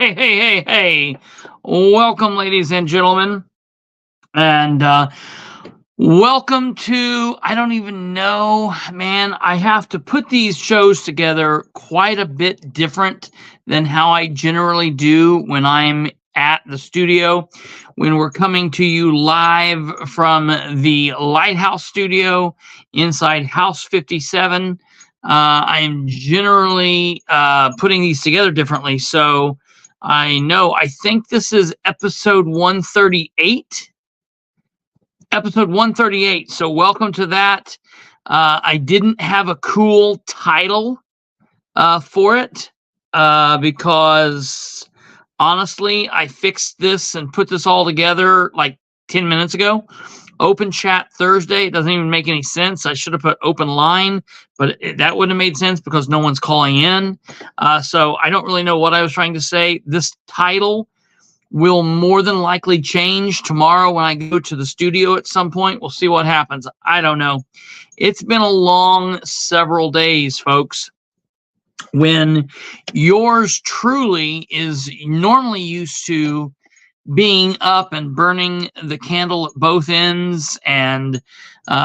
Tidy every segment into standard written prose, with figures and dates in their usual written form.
Hey. Welcome, ladies and gentlemen. And welcome to, I don't even know, man. I have to put these shows together quite a bit different than how I generally do when I'm at the studio. When we're coming to you live from the Lighthouse studio inside House 57, I am generally putting these together differently. So I think this is episode 138. Episode 138. So welcome to that. I didn't have a cool title for it because honestly, I fixed this and put this all together like 10 minutes ago. Open chat Thursday. It doesn't even make any sense. I should have put open line, but that wouldn't have made sense because no one's calling in. So I don't really know what I was trying to say. This title will more than likely change tomorrow when I go to the studio at some point. We'll see what happens. I don't know. It's been a long several days, folks. When yours truly is normally used to being up and burning the candle at both ends and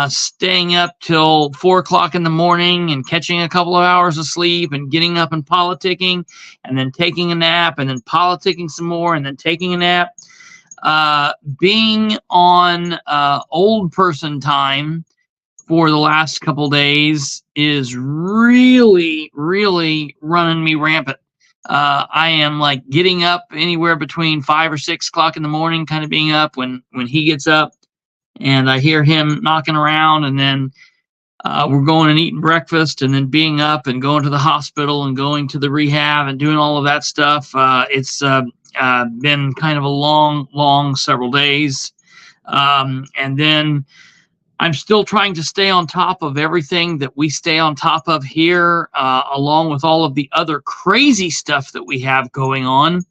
staying up till 4 o'clock in the morning and catching a couple of hours of sleep and getting up and politicking and then taking a nap and then politicking some more and then taking a nap. Being on old person time for the last couple days is really running me rampant. I am like getting up anywhere between 5 or 6 o'clock in the morning, kind of being up when he gets up, and I hear him knocking around, and then we're going and eating breakfast, and then being up and going to the hospital and going to the rehab and doing all of that stuff. It's been kind of a long several days, and then I'm still trying to stay on top of everything that we stay on top of here, along with all of the other crazy stuff that we have going on.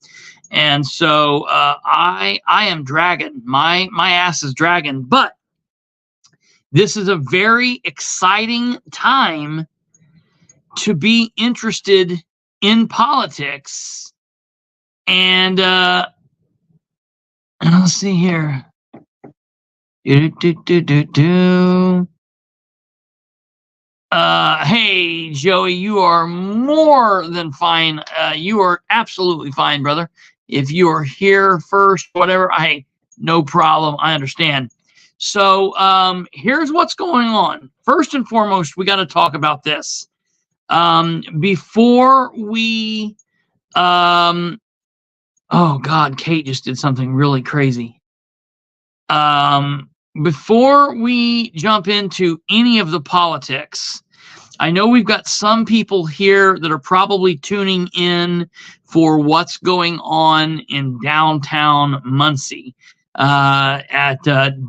And so I am dragging. My ass is dragging. But this is a very exciting time to be interested in politics. And let's see here. Hey, Joey, you are more than fine. You are absolutely fine, brother. If you are here first, whatever, no problem. I understand. So here's what's going on. First and foremost, we got to talk about this. Before we, oh God, Kate just did something really crazy. Before we jump into any of the politics, I know we've got some people here that are probably tuning in for what's going on in downtown Muncie, at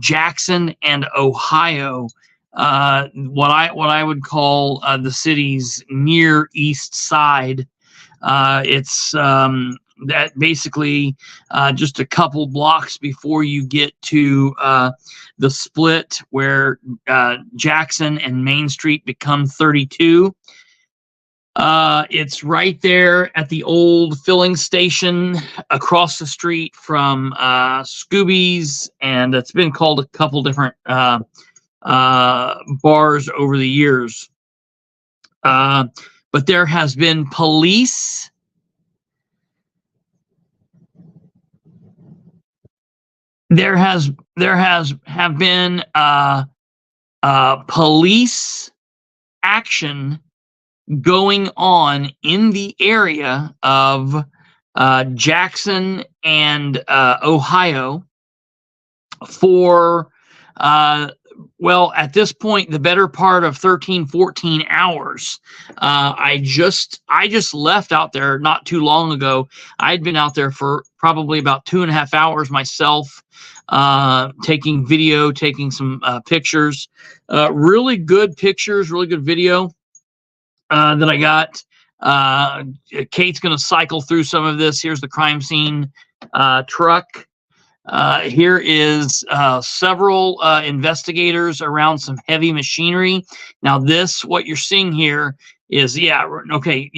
Jackson and Ohio, what I would call the city's near east side. It's that basically just a couple blocks before you get to the split where Jackson and Main Street become 32. It's right there at the old filling station across the street from Scooby's, and it's been called a couple different bars over the years. But there has been police. There have been police action going on in the area of Jackson and Ohio for well, at this point, the better part of 13, 14 hours. I just left out there not too long ago. I'd been out there for probably about 2.5 hours myself, taking video, taking some pictures, really good pictures, really good video that I got. Kate's going to cycle through some of this. Here's the crime scene truck. Here is several investigators around some heavy machinery. Now what you're seeing here is, okay,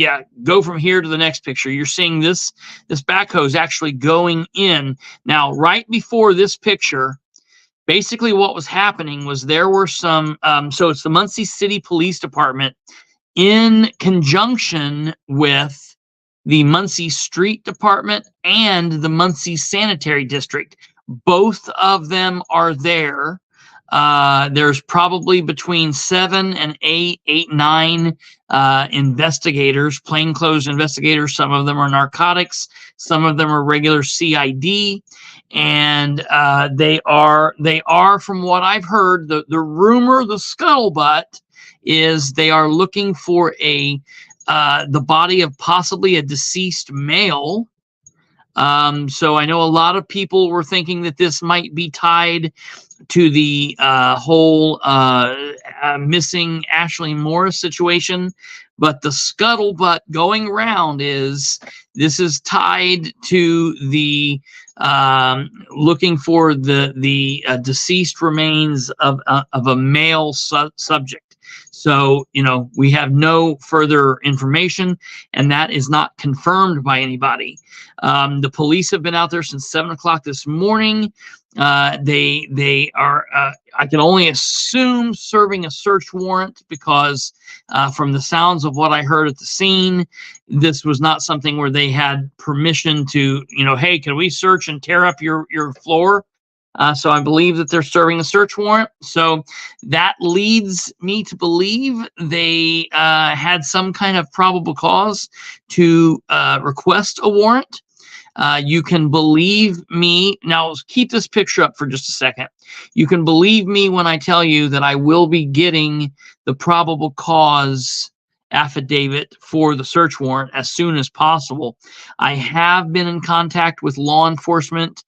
go from here to the next picture. You're seeing this backhoe is actually going in. Now, right before this picture, basically what was happening was there were some, so it's the Muncie City Police Department in conjunction with the Muncie Street Department and the Muncie Sanitary District. Both of them are there. There's probably between 7 and 9 investigators, plainclothes investigators. Some of them are narcotics, some of them are regular CID, and they are, from what I've heard, the rumor, the scuttlebutt is they are looking for the body of possibly a deceased male. So I know a lot of people were thinking that this might be tied to the whole missing Ashley Morris situation, but the scuttlebutt going around is this is tied to the looking for the deceased remains of a male subject. So, we have no further information, and that is not confirmed by anybody. The police have been out there since 7 o'clock this morning. They are, I can only assume, serving a search warrant because from the sounds of what I heard at the scene, this was not something where they had permission to, hey, can we search and tear up your floor? So I believe that they're serving a search warrant. So that leads me to believe they had some kind of probable cause to request a warrant. You can believe me. Now, keep this picture up for just a second. You can believe me when I tell you that I will be getting the probable cause affidavit for the search warrant as soon as possible. I have been in contact with law enforcement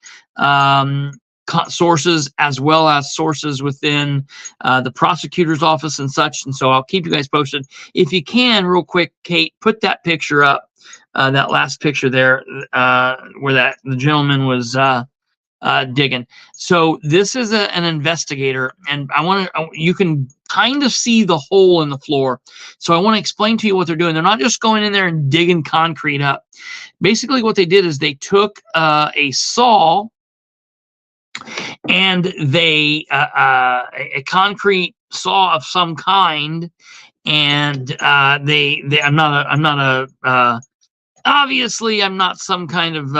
sources, as well as sources within the prosecutor's office and such. And so I'll keep you guys posted. If you can, real quick, Kate, put that picture up, that last picture there, where the gentleman was digging. So this is an investigator, and you can kind of see the hole in the floor. So I want to explain to you what they're doing. They're not just going in there and digging concrete up. Basically, what they did is they took a saw, and a concrete saw of some kind, and obviously I'm not some kind of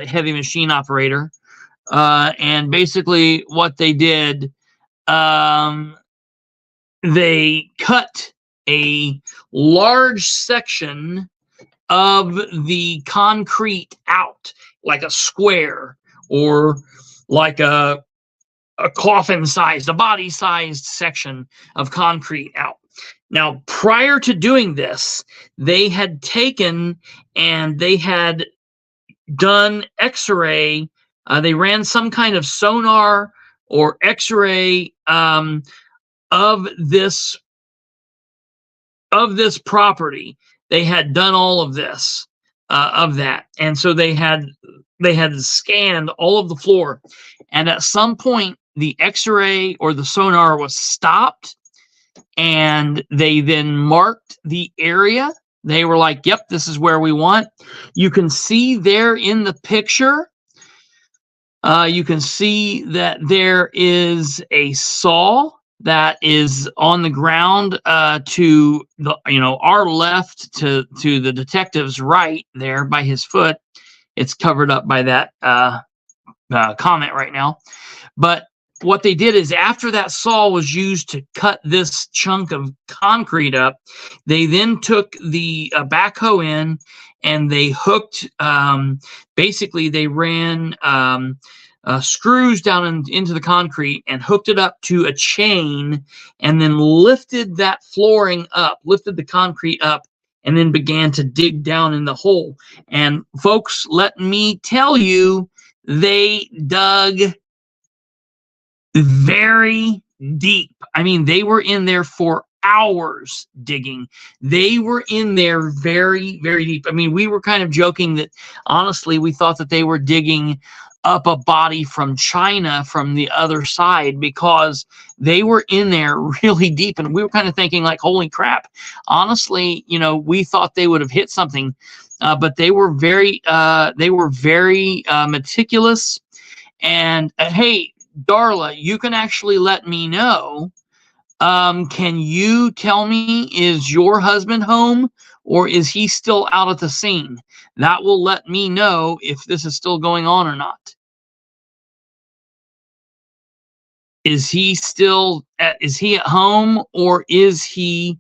heavy machine operator, and basically what they did, they cut a large section of the concrete out, like a square, or like a coffin-sized, a body-sized section of concrete out. Now, prior to doing this, they had taken and they had done X-ray. They ran some kind of sonar or X-ray of this property. They had done all of this, of that, and so they had scanned all of the floor, and at some point the X-ray or the sonar was stopped, and they then marked the area. They were like, yep, this is where we want. You can see there in the picture, you can see that there is a saw that is on the ground to the our left, to the detective's right there by his foot. It's covered up by that comment right now. But what they did is, after that saw was used to cut this chunk of concrete up, they then took the backhoe in, and they hooked, basically they ran screws down into the concrete and hooked it up to a chain, and then lifted that flooring up, lifted the concrete up, and then began to dig down in the hole. And folks, let me tell you, they dug very deep. I mean, they were in there for hours digging. They were in there very, very deep. I mean, we were kind of joking that honestly, we thought that they were digging up a body from China from the other side, because they were in there really deep. And we were kind of thinking like, holy crap, honestly, you know, we thought they would have hit something, but they were very meticulous. And hey, Darla, you can actually let me know. Can you tell me, is your husband home or is he still out at the scene? That will let me know if this is still going on or not. Is he at home, or is he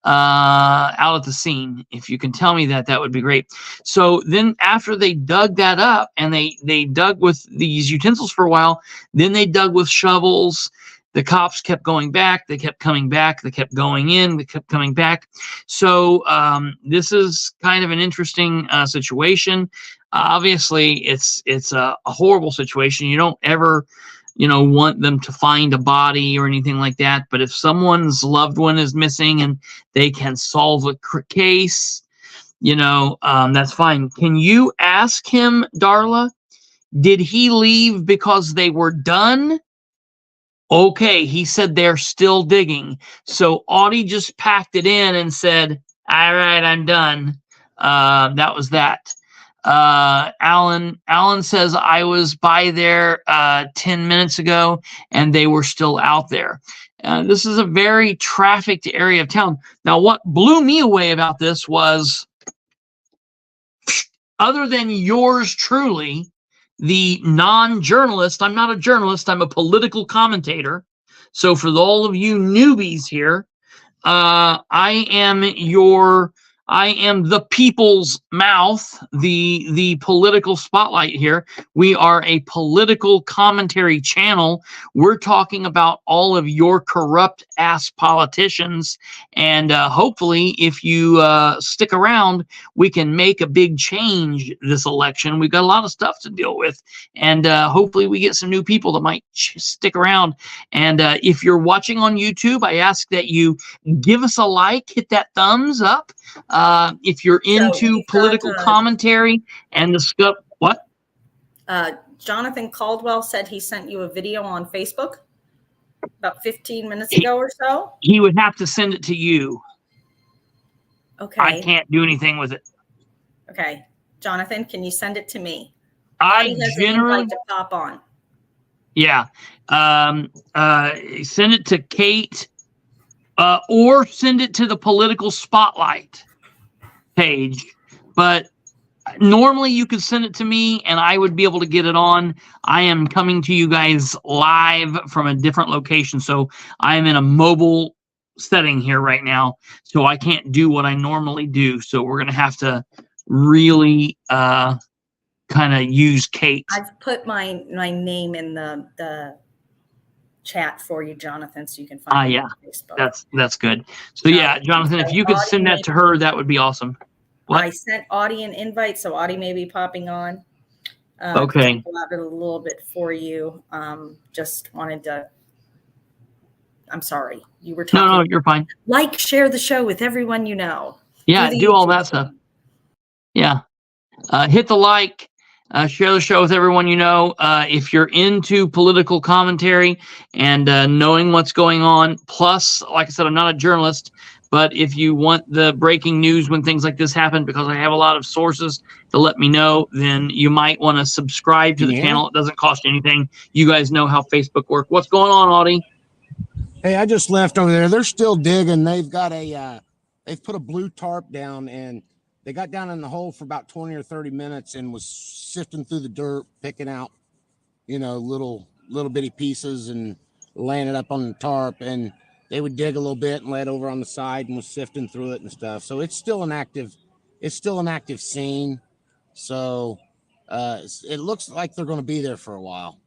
out at the scene? If you can tell me that, that would be great. So then after they dug that up, and they dug with these utensils for a while, then they dug with shovels. The cops kept going back. They kept coming back. They kept going in. They kept coming back. So this is kind of an interesting situation. Obviously, it's a horrible situation. You don't ever, you know, want them to find a body or anything like that. But if someone's loved one is missing and they can solve a case, you know, that's fine. Can you ask him, Darla, did he leave because they were done? Okay, he said they're still digging. So Audie just packed it in and said, all right, I'm done. That was that. Alan says, I was by there 10 minutes ago and they were still out there. This is a very trafficked area of town. Now, what blew me away about this was, other than yours truly, the non-journalist, I'm not a journalist, I'm a political commentator. So for all of you newbies here, I am the people's mouth, the political spotlight here. We are a political commentary channel. We're talking about all of your corrupt ass politicians. And hopefully, if you stick around, we can make a big change this election. We've got a lot of stuff to deal with. And hopefully we get some new people that might stick around. And if you're watching on YouTube, I ask that you give us a like, hit that thumbs up. If you're into political commentary and the stuff, what? Jonathan Caldwell said he sent you a video on Facebook about 15 minutes ago or so. He would have to send it to you. Okay. I can't do anything with it. Okay. Jonathan, can you send it to me? I generally to pop on. Yeah. Send it to Kate. Or send it to the political spotlight page. But normally you could send it to me and I would be able to get it on. I am coming to you guys live from a different location. So I am in a mobile setting here right now. So I can't do what I normally do. So we're going to have to really kind of use Kate. I've put my name in the chat for you, Jonathan, so you can find yeah, on Facebook. That's good. So yeah, Jonathan, if you could send that to her, that would be awesome. What? I sent Audie an invite, so Audie may be popping on. Okay. Talk about it a little bit for you. Just wanted to. I'm sorry, you were talking. No, you're fine. Like, share the show with everyone you know. Yeah, do all that stuff. Yeah, hit the like. Share the show with everyone you know. If you're into political commentary and knowing what's going on, plus, like I said, I'm not a journalist, but if you want the breaking news when things like this happen, because I have a lot of sources to let me know, then you might want to subscribe to the channel. It doesn't cost you anything. You guys know how Facebook works. What's going on, Audie? Hey, I just left over there. They're still digging. They've got they've put a blue tarp down, and they got down in the hole for about 20 or 30 minutes and was sifting through the dirt, picking out, little bitty pieces and laying it up on the tarp. And they would dig a little bit and lay it over on the side and was sifting through it and stuff. So it's still an active scene. So it looks like they're going to be there for a while.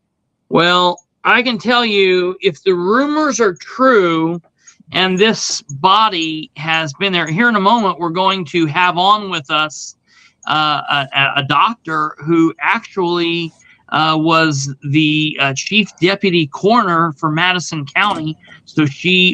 Well, I can tell you, if the rumors are true, and this body has been there. Here in a moment, we're going to have on with us a doctor who actually was the chief deputy coroner for Madison County. So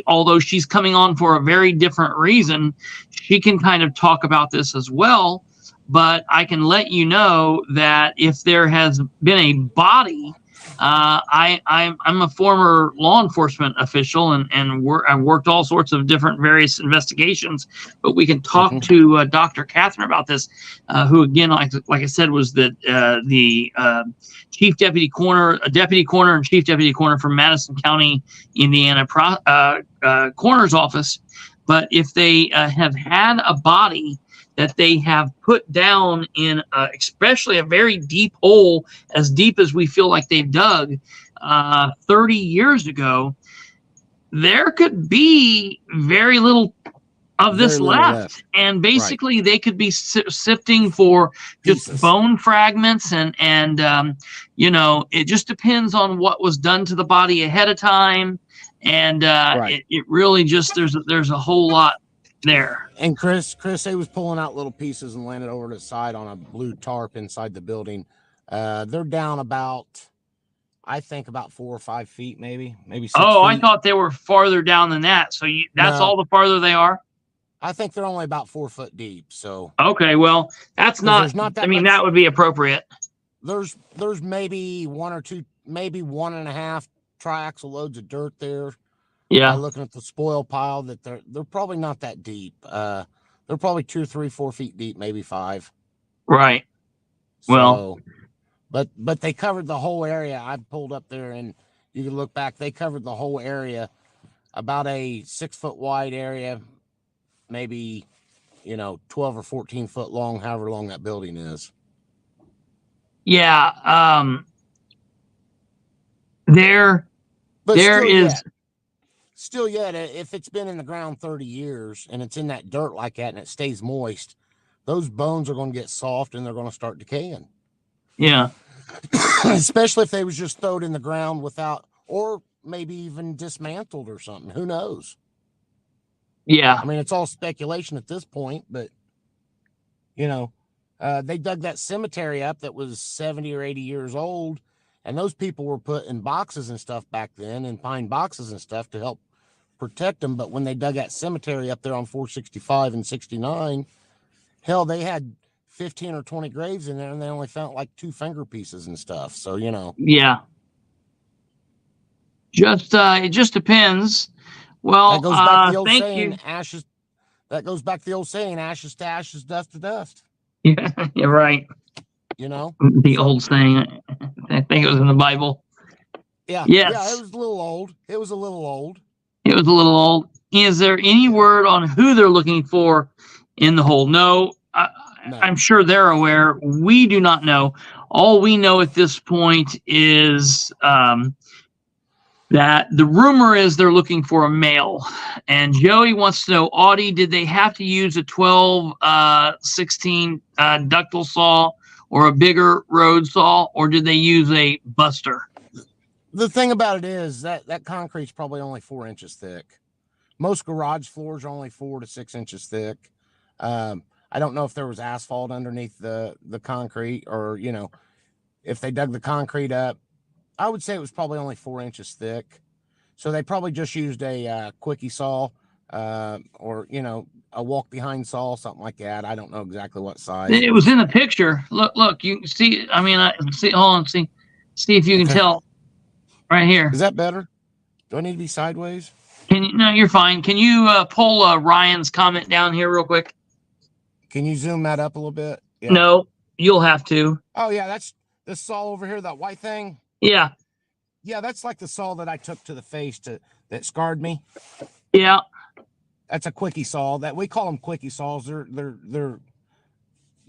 although she's coming on for a very different reason, she can kind of talk about this as well. But I can let you know that if there has been a body, I'm a former law enforcement official, and I've worked all sorts of different various investigations. But we can talk to Dr. Katherine about this, who again, like I said, was the chief deputy coroner, deputy coroner, and chief deputy coroner from Madison County, Indiana coroner's office. But if they have had a body that they have put down in especially a very deep hole, as deep as we feel like they've dug 30 years ago, there could be very little of this left. And basically they could be sifting for just bone fragments and it just depends on what was done to the body ahead of time. And it really just, there's a whole lot there. And Chris, they was pulling out little pieces and laying it over to the side on a blue tarp inside the building. They're down I think about 4 or 5 feet, maybe 6 feet. I thought they were farther down than that. So that's all the farther they are? I think they're only about 4 foot deep. So okay, well, that's not that much. That would be appropriate. There's maybe 1 or 2, maybe 1.5 triaxle loads of dirt there. Yeah, looking at the spoil pile, that they're probably not that deep. They're probably 2, 3, 4 feet deep, maybe 5. Right. So, but they covered the whole area. I pulled up there, and you can look back. They covered the whole area, about a 6 foot wide area, maybe 12 or 14 foot long, however long that building is. Yeah. There is. Still yet, if it's been in the ground 30 years and it's in that dirt like that and it stays moist, those bones are going to get soft and they're going to start decaying. Yeah. Especially if they was just thrown in the ground without, or maybe even dismantled or something. Who knows? Yeah. I mean, it's all speculation at this point, but they dug that cemetery up that was 70 or 80 years old, and those people were put in boxes and stuff back then, in pine boxes and stuff to help protect them. But when they dug that cemetery up there on 465 and 69, hell, they had 15 or 20 graves in there, and they only found like 2 finger pieces and stuff. So, Yeah. It just depends. Well, that goes back to the old thank saying, you. ashes. That goes back to the old saying, ashes to ashes, dust to dust. Yeah, you're right. The old saying, I think it was in the Bible. Yeah. Yes. Yeah, it was a little old. Is there any word on who they're looking for in the hole? No. I'm sure they're aware. We do not know. All we know at this point is that the rumor is they're looking for a male. And Joey wants to know, Audie, did they have to use a 12-16 ductile saw or a bigger road saw, or did they use a buster? The thing about it is that concrete's probably only 4 inches thick. Most garage floors are only 4 to 6 inches thick. I don't know if there was asphalt underneath the concrete, or, if they dug the concrete up. I would say it was probably only 4 inches thick. So they probably just used a quickie saw, or, a walk behind saw, something like that. I don't know exactly what size. It was in the picture. Look, you see, see, hold on, see if you can tell right here. Is that better? Do I need to be sideways? No, you're fine. Can you pull Ryan's comment down here real quick? Can you zoom that up a little bit? Yeah. No, you'll have to. Oh yeah, that's this saw over here, that white thing. Yeah. Yeah, that's like the saw that I took to the face that scarred me. Yeah. That's a quickie saw. That we call them quickie saws. They're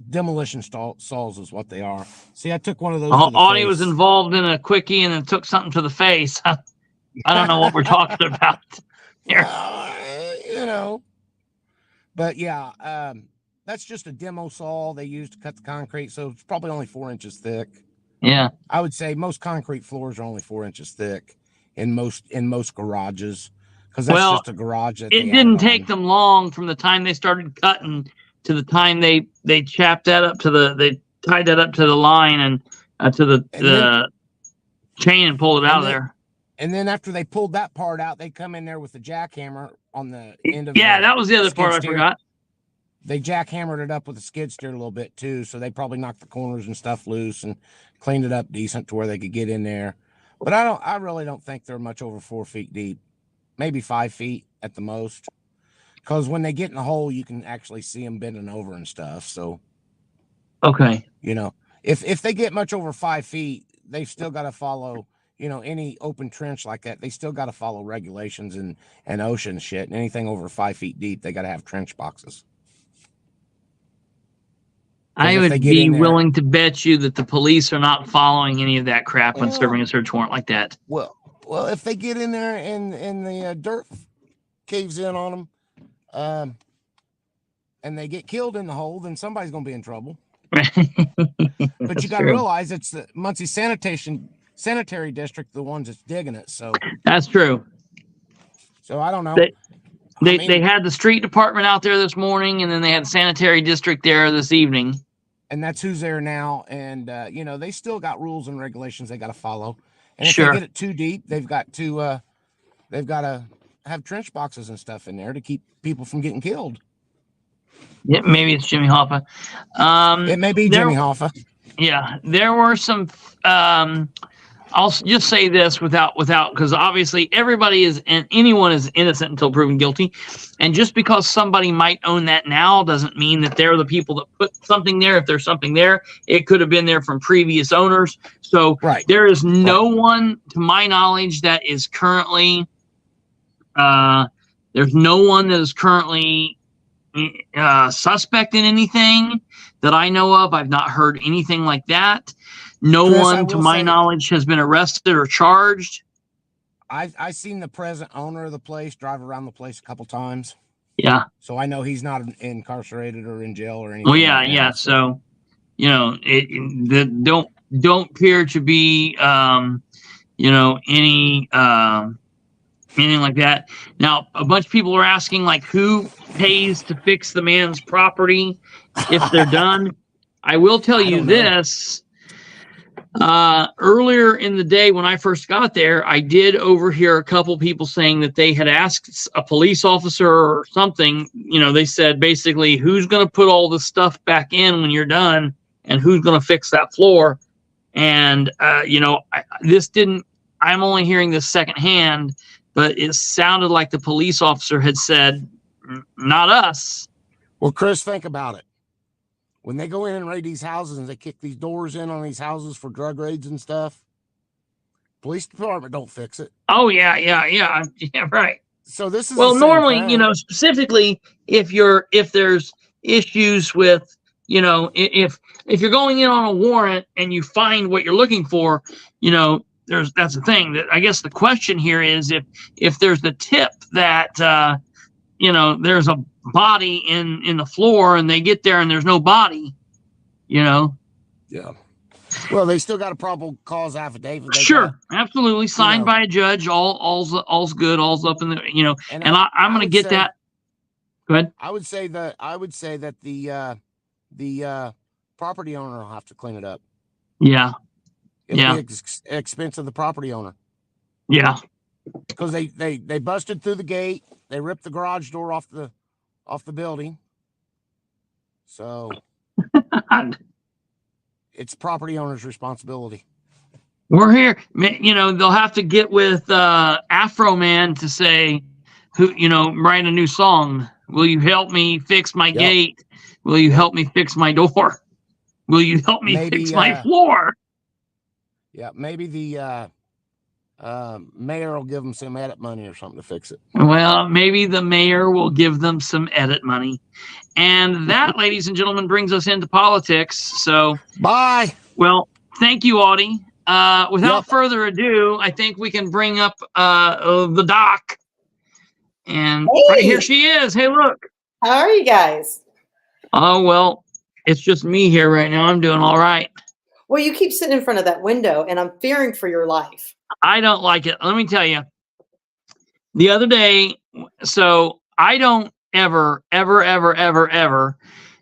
demolition saws is what they are. See, I took one of those. Audie was involved in a quickie and then took something to the face. I don't know what we're talking about here. But yeah, that's just a demo saw they used to cut the concrete. So it's probably only 4 inches thick. Yeah. I would say most concrete floors are only 4 inches thick in most garages. Because that's just a garage. It didn't take them long from the time they started cutting to the time they chapped that up they tied that up to the line, and to the chain and pulled it out of there. And then after they pulled that part out, they come in there with the jackhammer on the end of that was the other part I forgot. They jackhammered it up with a skid steer a little bit too, so they probably knocked the corners and stuff loose and cleaned it up decent to where they could get in there. But I really don't think they're much over 4 feet deep, maybe 5 feet at the most. Because when they get in the hole, you can actually see them bending over and stuff. So, okay, if they get much over 5 feet, they've still got to follow. Any open trench like that, they still got to follow regulations and ocean shit. And anything over 5 feet deep, they got to have trench boxes. I would be willing to bet you that the police are not following any of that crap when serving a search warrant like that. Well, if they get in there and the dirt caves in on them, and they get killed in the hole, then somebody's going to be in trouble. But you got to realize it's the Muncie Sanitary District, the ones that's digging it. So that's true. So I don't know. They had the street department out there this morning, and then they had the sanitary district there this evening. And that's who's there now. And they still got rules and regulations they got to follow. And if they get it too deep, they've got to have trench boxes and stuff in there to keep people from getting killed. Yeah, maybe it's Jimmy Hoffa. It may be Jimmy Hoffa. Yeah, there were some. I'll just say this without, because obviously everybody is and anyone is innocent until proven guilty. And just because somebody might own that now doesn't mean that they're the people that put something there. If there's something there, it could have been there from previous owners. So there is no one, to my knowledge, that is currently. There's no one that is currently suspect in anything that I know of. I've not heard anything like that. No Chris, one, to my knowledge, has been arrested or charged. I've seen the present owner of the place drive around the place a couple times. Yeah. So I know he's not incarcerated or in jail or anything. Well, yeah. So, don't appear to be, any anything like that. Now, a bunch of people are asking, like, who pays to fix the man's property if they're done. I will tell you this. Earlier in the day when I first got there, I did overhear a couple people saying that they had asked a police officer or something. They said basically, who's going to put all the stuff back in when you're done, and who's going to fix that floor? And I'm only hearing this secondhand, but it sounded like the police officer had said, not us. Well, Chris, think about it. When they go in and raid these houses and they kick these doors in on these houses for drug raids and stuff, police department don't fix it. Oh, yeah, right. So this is normally, specifically if there's issues with, if you're going in on a warrant and you find what you're looking for, that's the thing. That I guess the question here is if there's the tip that there's a body in the floor and they get there and there's no body, Yeah. Well, they still got a probable cause affidavit. Absolutely. Signed by a judge. All's good. All's up in the, and I'm going to get that. Go ahead. I would say that the property owner will have to clean it up. Yeah. It'll be expense of the property owner. Yeah. Because they busted through the gate. They ripped the garage door off the building. So it's property owner's responsibility. We're here. They'll have to get with Afro Man to say, write a new song. Will you help me fix my gate? Will you help me fix my door? Will you help me fix my floor? Yeah, maybe the mayor will give them some edit money or something to fix it. Well, maybe the mayor will give them some edit money. And that, ladies and gentlemen, brings us into politics. So, bye. Well, thank you, Audie. Without further ado, I think we can bring up the doc. And right here she is. Hey, look. How are you guys? Oh, well, it's just me here right now. I'm doing all right. Well, you keep sitting in front of that window, and I'm fearing for your life. I don't like it. Let me tell you. The other day, so I don't ever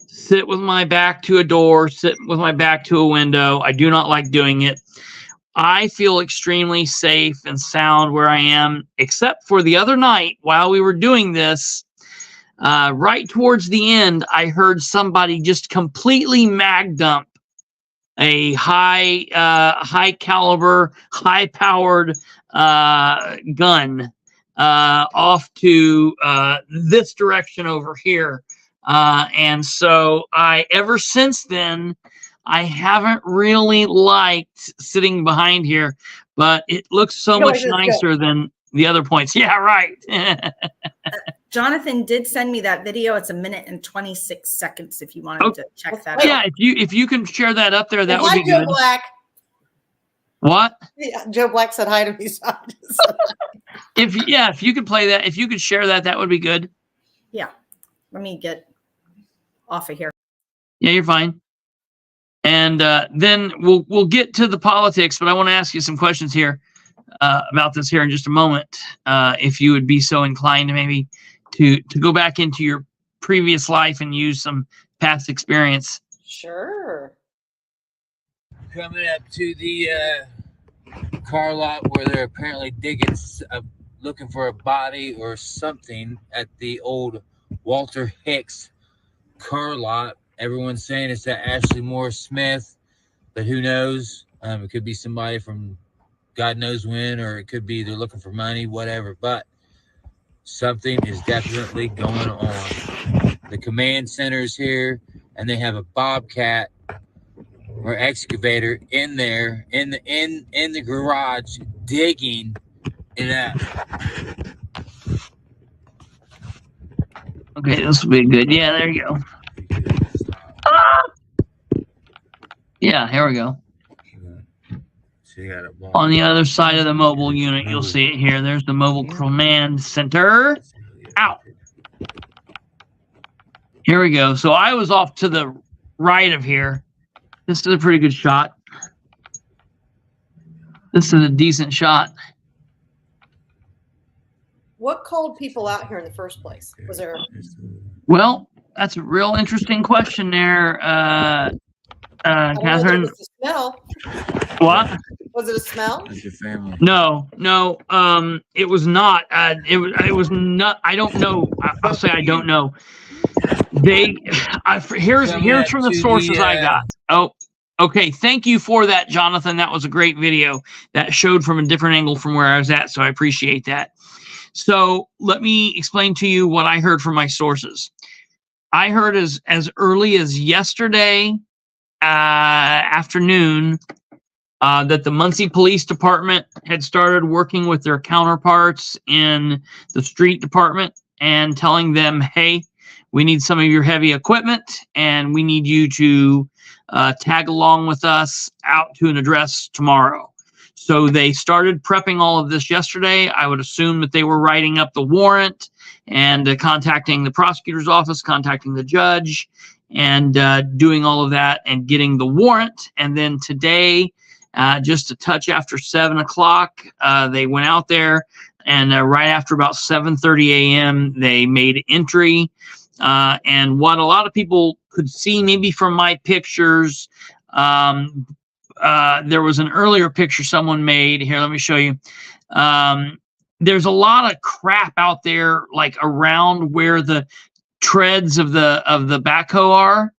sit with my back to a door, sit with my back to a window. I do not like doing it. I feel extremely safe and sound where I am, except for the other night while we were doing this. Right towards the end, I heard somebody just completely mag dump a high caliber, high powered gun off to this direction over here. And so ever since then, I haven't really liked sitting behind here, but it looks so much nicer than the other points. Yeah, right. Jonathan did send me that video. It's 1 minute and 26 seconds if you wanted to check that out. Yeah, if you can share that up there, that would be good. Joe Black. What? Yeah, Joe Black said hi to me. So if you could play that, if you could share that, that would be good. Yeah. Let me get off of here. Yeah, you're fine. And then we'll get to the politics, but I want to ask you some questions here about this here in just a moment. If you would be so inclined to maybe to go back into your previous life and use some past experience. Sure. Coming up to the car lot where they're apparently digging, looking for a body or something at the old Walter Hicks car lot. Everyone's saying it's that Ashley Moore Smith, but who knows? It could be somebody from God knows when, or it could be they're looking for money, whatever. But something is definitely going on. The command center is here, and they have a bobcat or excavator in there in the garage digging it up. Okay, this will be good. Yeah, there you go. Yeah, here we go. On the other side of the mobile unit, you'll see it here. There's the mobile command center. Ow. Here we go. So I was off to the right of here. This is a pretty good shot. This is a decent shot. What called people out here in the first place? Was there? Well, that's a real interesting question there, Catherine. Was it a smell? What? Was it a smell? That's your family. No. It was not. It was not. I don't know. I'll say I don't know. Here's from the sources I got. Oh, okay. Thank you for that, Jonathan. That was a great video that showed from a different angle from where I was at. So I appreciate that. So let me explain to you what I heard from my sources. I heard as early as yesterday afternoon that the Muncie Police Department had started working with their counterparts in the street department and telling them, hey, we need some of your heavy equipment and we need you to tag along with us out to an address tomorrow. So they started prepping all of this yesterday. I would assume that they were writing up the warrant and contacting the prosecutor's office, contacting the judge, and doing all of that and getting the warrant. And then today, just a touch after 7 o'clock, they went out there, and right after about 7:30 a.m., they made entry. And what a lot of people could see maybe from my pictures, there was an earlier picture someone made. Here, let me show you. There's a lot of crap out there, like around where the treads of the backhoe are.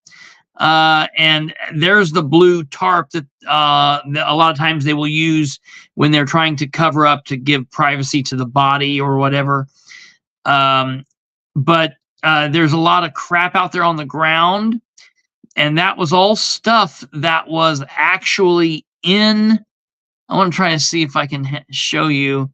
And there's the blue tarp that a lot of times they will use when they're trying to cover up to give privacy to the body or whatever. But there's a lot of crap out there on the ground. And that was all stuff that was actually in. I want to try to see if I can show you.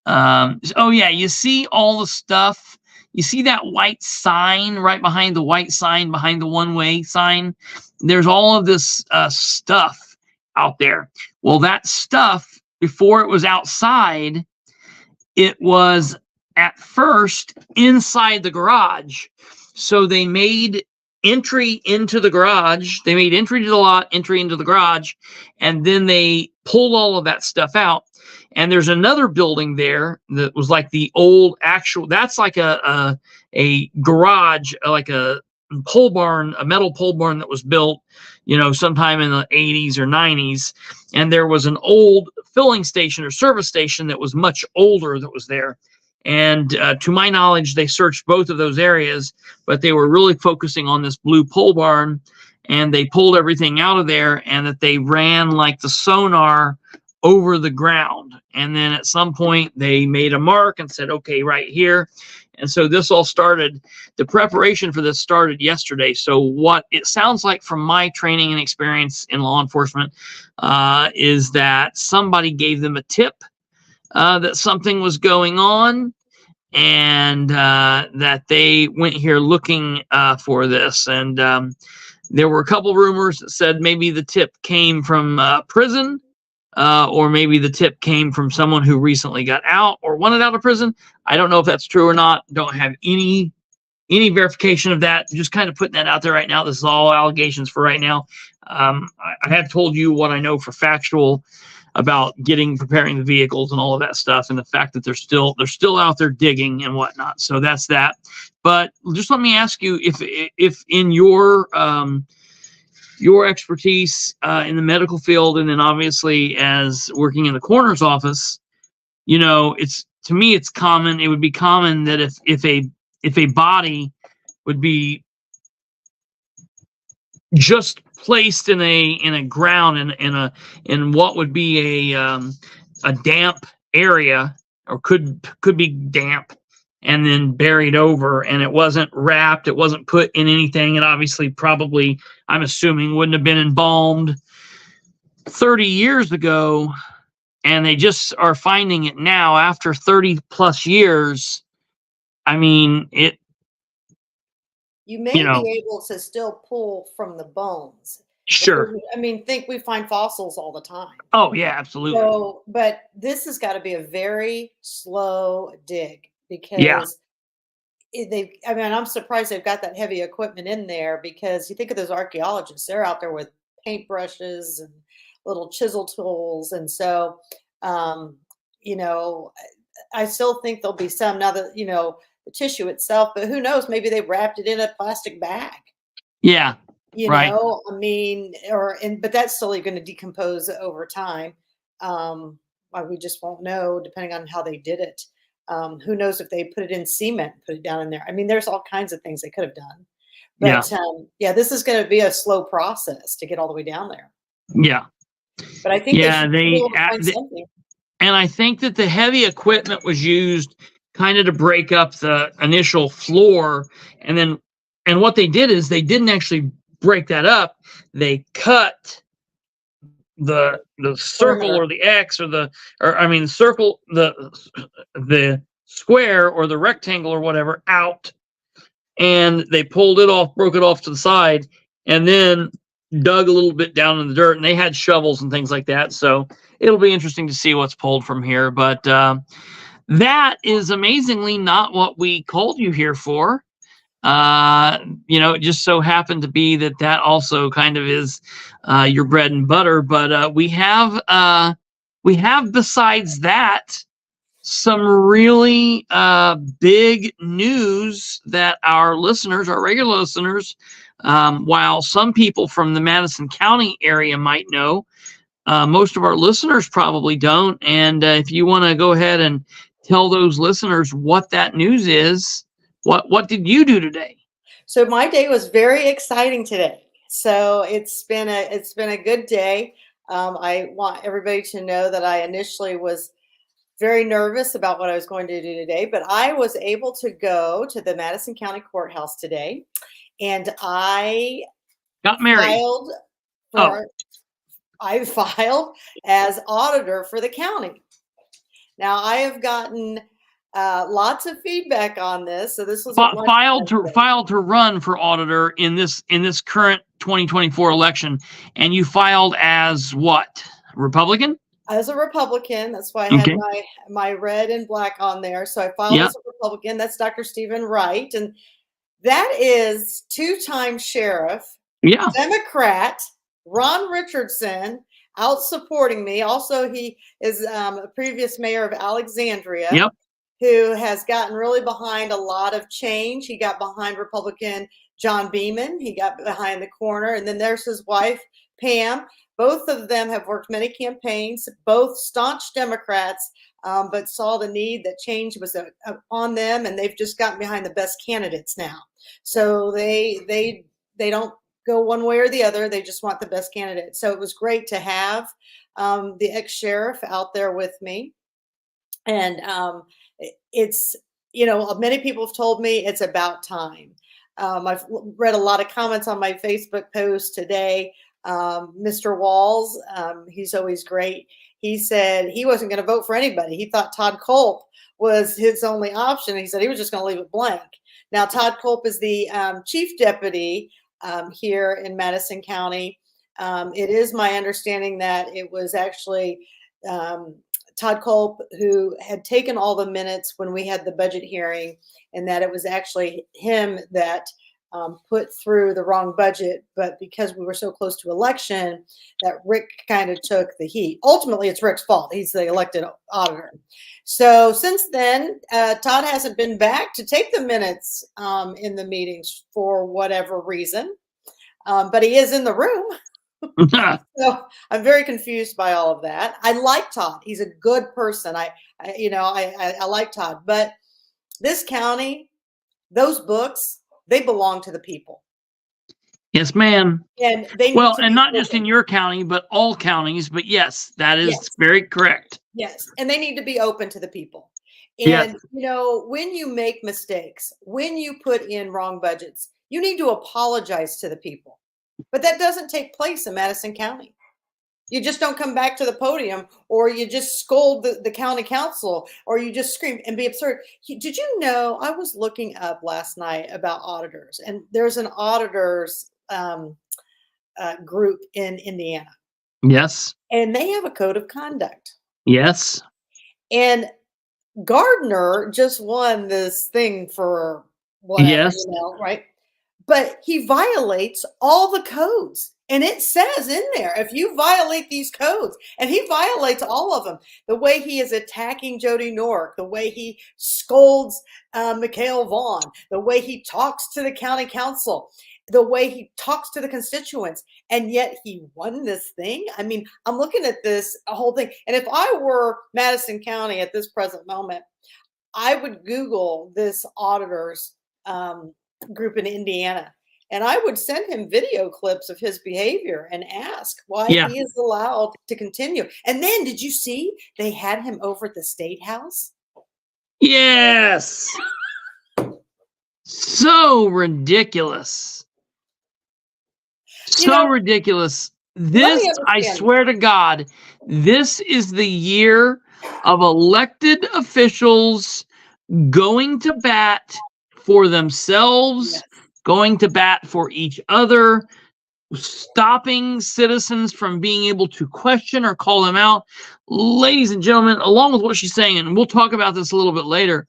Oh, yeah, you see all the stuff. You see that white sign right behind the white sign, behind the one-way sign? There's all of this stuff out there. Well, that stuff, before it was outside, it was at first inside the garage. So they made entry into the garage. They made entry to the lot, entry into the garage, and then they pulled all of that stuff out. And there's another building there that was like the old actual, that's like a garage, like a pole barn, a metal pole barn that was built, sometime in the 80s or 90s. And there was an old filling station or service station that was much older that was there. And to my knowledge, they searched both of those areas, but they were really focusing on this blue pole barn, and they pulled everything out of there, and that they ran like the sonar over the ground. And then at some point they made a mark and said, okay, right here. And so this all started, the preparation for this started yesterday. So what it sounds like from my training and experience in law enforcement is that somebody gave them a tip that something was going on, and that they went here looking for this. And there were a couple rumors that said maybe the tip came from prison, or maybe the tip came from someone who recently got out or wanted out of prison. I don't know if that's true or not. Don't have any verification of that. Just kind of putting that out there right now. This is all allegations for right now. I have told you what I know for factual about preparing the vehicles and all of that stuff, and the fact that they're still out there digging and whatnot. So that's that. But just let me ask you, if in your expertise in the medical field, and then obviously as working in the coroner's office, to me it's common. It would be common that if a body would be just placed in a ground in what would be a damp area, or could be damp, and then buried over, and it wasn't wrapped, it wasn't put in anything, and obviously probably, I'm assuming, wouldn't have been embalmed 30 years ago, and they just are finding it now after 30 plus years. I mean, you may be able to still pull from the bones. Sure. I mean, we find fossils all the time. Oh yeah, absolutely. So, but this has got to be a very slow dig, because I'm surprised they've got that heavy equipment in there, because you think of those archaeologists, they're out there with paintbrushes and little chisel tools. And so, I still think there'll be some, now that, the tissue itself, but who knows, maybe they wrapped it in a plastic bag. Yeah. I mean, but that's slowly going to decompose over time. We just won't know, depending on how they did it. Who knows if they put it in cement, put it down in there. I mean, there's all kinds of things they could have done. But this is going to be a slow process to get all the way down there. Yeah. But I think find something. And I think that the heavy equipment was used kind of to break up the initial floor. And what they did is they didn't actually break that up. They cut the circle or the X or the circle, the square or the rectangle or whatever out, and they pulled it off, broke it off to the side, and then dug a little bit down in the dirt, and they had shovels and things like that. So it'll be interesting to see what's pulled from here. But that is amazingly not what we called you here for. It just so happened to be that also kind of is your bread and butter. But we have besides that some really big news that our regular listeners, while some people from the Madison County area might know, most of our listeners probably don't. And if you want to go ahead and tell those listeners what that news is, what did you do today? So my day was very exciting today. So it's been a good day. I want everybody to know that I initially was very nervous about what I was going to do today, but I was able to go to the Madison County Courthouse today, and I got married. I filed as auditor for the county. Now I have gotten lots of feedback on this. So this was filed to run for auditor in this current 2024 election, and you filed as what? Republican? As a Republican. That's why I had my red and black on there. So I filed as a Republican. That's Dr. Stephen Wright, and that is two-time sheriff, Democrat Ron Richardson out supporting me. Also, he is a previous mayor of Alexandria. Yep. Who has gotten really behind a lot of change. He got behind Republican John Beeman, he got behind the corner. And then there's his wife, Pam. Both of them have worked many campaigns, both staunch Democrats, but saw the need that change was on them, and they've just gotten behind the best candidates now. So they don't go one way or the other. They just want the best candidate. So it was great to have the ex-sheriff out there with me. And it's, many people have told me it's about time. I've read a lot of comments on my Facebook post today. Mr. Walls, he's always great. He said he wasn't going to vote for anybody. He thought Todd Culp was his only option. He said he was just going to leave it blank. Now, Todd Culp is the chief deputy here in Madison County. It is my understanding that it was actually Todd Culp who had taken all the minutes when we had the budget hearing, and that it was actually him that put through the wrong budget, but because we were so close to election, that Rick kind of took the heat. Ultimately, it's Rick's fault. He's the elected auditor. So since then, Todd hasn't been back to take the minutes in the meetings for whatever reason, but he is in the room. So I'm very confused by all of that. I like Todd. He's a good person. I like Todd, but this county, those books, they belong to the people. Yes, ma'am. And they need well, to and be not open. just in your county, but all counties. But yes, that is Yes. very correct. Yes, and they need to be open to the people. Yes. And when you make mistakes, when you put in wrong budgets, you need to apologize to the people. But that doesn't take place in Madison County. You just don't come back to the podium, or you just scold the county council, or you just scream and be absurd. Did you know, I was looking up last night about auditors, and there's an auditors group in Indiana. Yes. And they have a code of conduct. Yes. And Gardner just won this thing for whatever, Yes. Right? But he violates all the codes. And it says in there, if you violate these codes, and he violates all of them, the way he is attacking Jody Nork, the way he scolds Mikhail Vaughn, the way he talks to the county council, the way he talks to the constituents, and yet he won this thing. I mean, I'm looking at this whole thing. And if I were Madison County at this present moment, I would Google this auditors group in Indiana. And I would send him video clips of his behavior and ask why he is allowed to continue. And then, did you see they had him over at the State House? Yes. So ridiculous. So ridiculous. This, I swear to God, this is the year of elected officials going to bat for themselves, going to bat for each other, stopping citizens from being able to question or call them out. Ladies and gentlemen, along with what she's saying, and we'll talk about this a little bit later,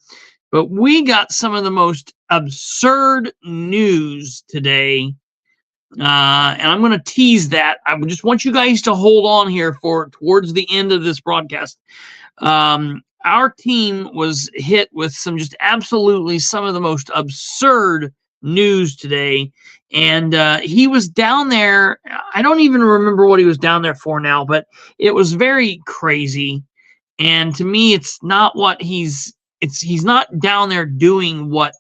but we got some of the most absurd news today. And I'm going to tease that. I just want you guys to hold on here for towards the end of this broadcast. Our team was hit with some just absolutely some of the most absurd news today, and he was down there. I don't even remember what he was down there for now, but it was very crazy. And to me, it's not what he's not down there doing what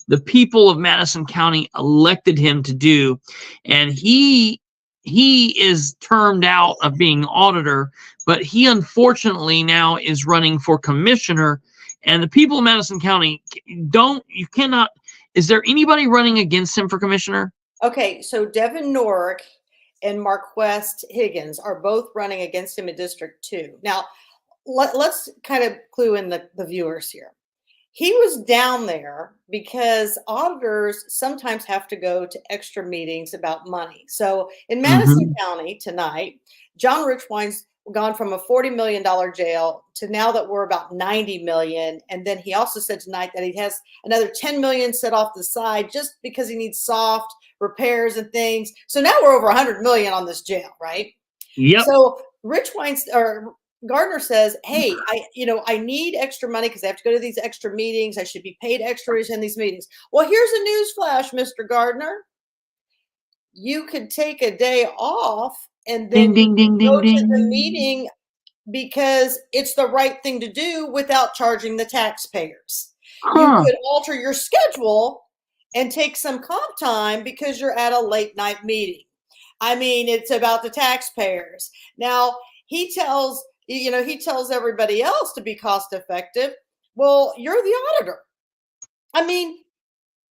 the people of Madison County elected him to do. And he is termed out of being auditor, but he unfortunately now is running for commissioner. And the people of Madison County cannot. Is there anybody running against him for commissioner? Okay, so Devin Nork and Marquest Higgins are both running against him in District 2. Now, let's kind of clue in the viewers here. He was down there because auditors sometimes have to go to extra meetings about money. So in Madison County tonight, John Richwine's gone from a $40 million jail to now that we're about $90 million. And then he also said tonight that he has another $10 million set off the side just because he needs soft repairs and things. So now we're over $100 million on this jail, right? Yep. So Richwine's or Gardner says, hey, I need extra money because I have to go to these extra meetings. I should be paid extra in these meetings. Well, here's a news flash, Mr. Gardner. You could take a day off and then Ding, ding, ding, go ding, to the ding. meeting because it's the right thing to do without charging the taxpayers. You Huh. could alter your schedule and take some comp time because you're at a late night meeting. I mean, it's about the taxpayers. Now, he tells everybody else to be cost effective. Well, you're the auditor. I mean,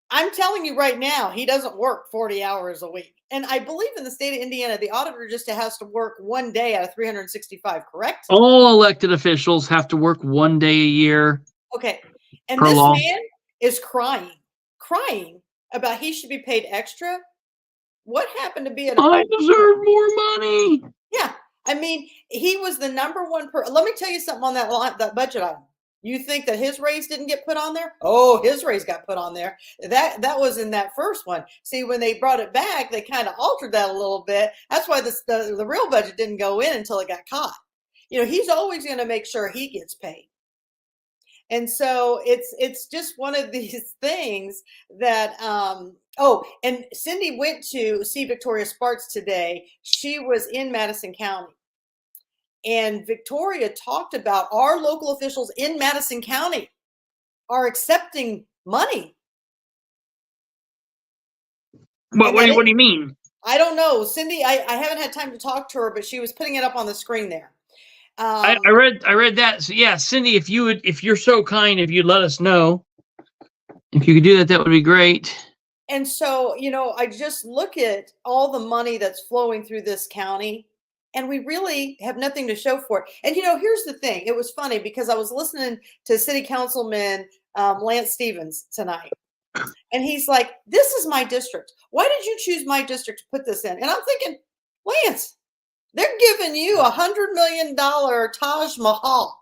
I'm telling you right now, he doesn't work 40 hours a week. And I believe in the state of Indiana, the auditor just has to work one day out of 365, correct? All elected officials have to work one day a year. Okay. And Per this law. man is crying about he should be paid extra. What happened to be at I deserve more money. Yeah. I mean, he was the number one let me tell you something on that budget item. You think that his raise didn't get put on there? Oh, his raise got put on there. That was in that first one. See, when they brought it back, they kind of altered that a little bit. That's why the real budget didn't go in until it got caught. He's always going to make sure he gets paid. And so it's just one of these things that and Cindy went to see Victoria Sparks today. She was in Madison County. And Victoria talked about our local officials in Madison County are accepting money. What do you mean? I don't know. Cindy, I haven't had time to talk to her, but she was putting it up on the screen there. I read that. So yeah, Cindy, if you're so kind, if you'd let us know, if you could do that, that would be great. And so, I just look at all the money that's flowing through this county, and we really have nothing to show for it. And, here's the thing. It was funny because I was listening to City Councilman Lance Stevens tonight. And he's like, this is my district. Why did you choose my district to put this in? And I'm thinking, Lance, they're giving you $100 million Taj Mahal.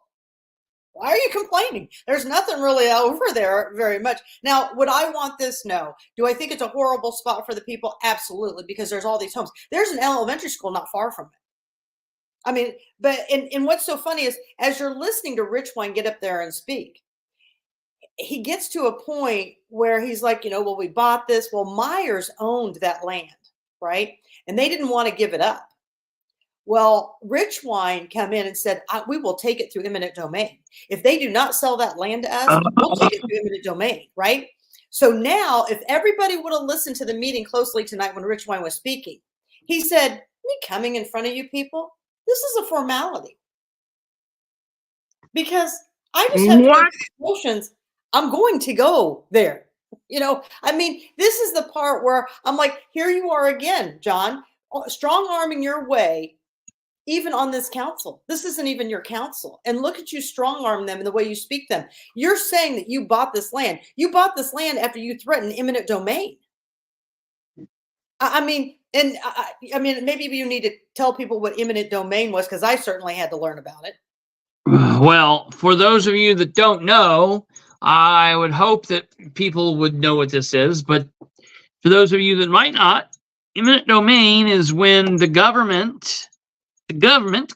Why are you complaining? There's nothing really over there very much. Now, would I want this? No. Do I think it's a horrible spot for the people? Absolutely, because there's all these homes. There's an elementary school not far from it. I mean, and what's so funny is as you're listening to Richwine get up there and speak, he gets to a point where he's like, well, we bought this. Well, Myers owned that land, right? And they didn't want to give it up. Well, Richwine come in and said, we will take it through eminent domain. If they do not sell that land to us, we'll take it through eminent domain, right? So now, if everybody would have listened to the meeting closely tonight when Richwine was speaking, he said, me coming in front of you people, this is a formality. Because I just have to go through the motions. I'm going to go there. I mean, this is the part where I'm like, here you are again, John, strong arming your way, even on this council. This isn't even your council. And look at you strong arm them in the way you speak them. You're saying that you bought this land. You bought this land after you threatened eminent domain. I mean, maybe you need to tell people what eminent domain was, because I certainly had to learn about it. Well, for those of you that don't know, I would hope that people would know what this is. But for those of you that might not, eminent domain is when the government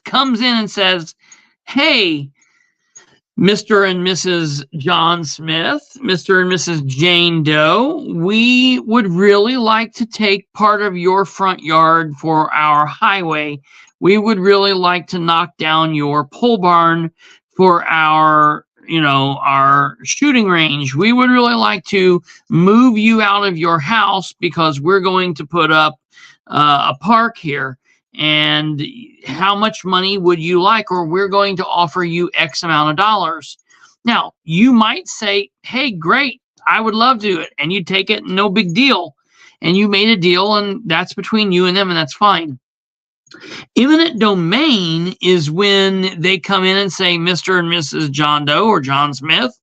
comes in and says, hey, Mr. and Mrs. John Smith, Mr. and Mrs. Jane Doe, we would really like to take part of your front yard for our highway. We would really like to knock down your pole barn for our shooting range. We would really like to move you out of your house because we're going to put up a park here. And how much money would you like? Or we're going to offer you X amount of dollars. Now, you might say, hey, great, I would love to do it. And you take it, no big deal. And you made a deal, and that's between you and them, and that's fine. Eminent domain is when they come in and say, Mr. and Mrs. John Doe or John Smith,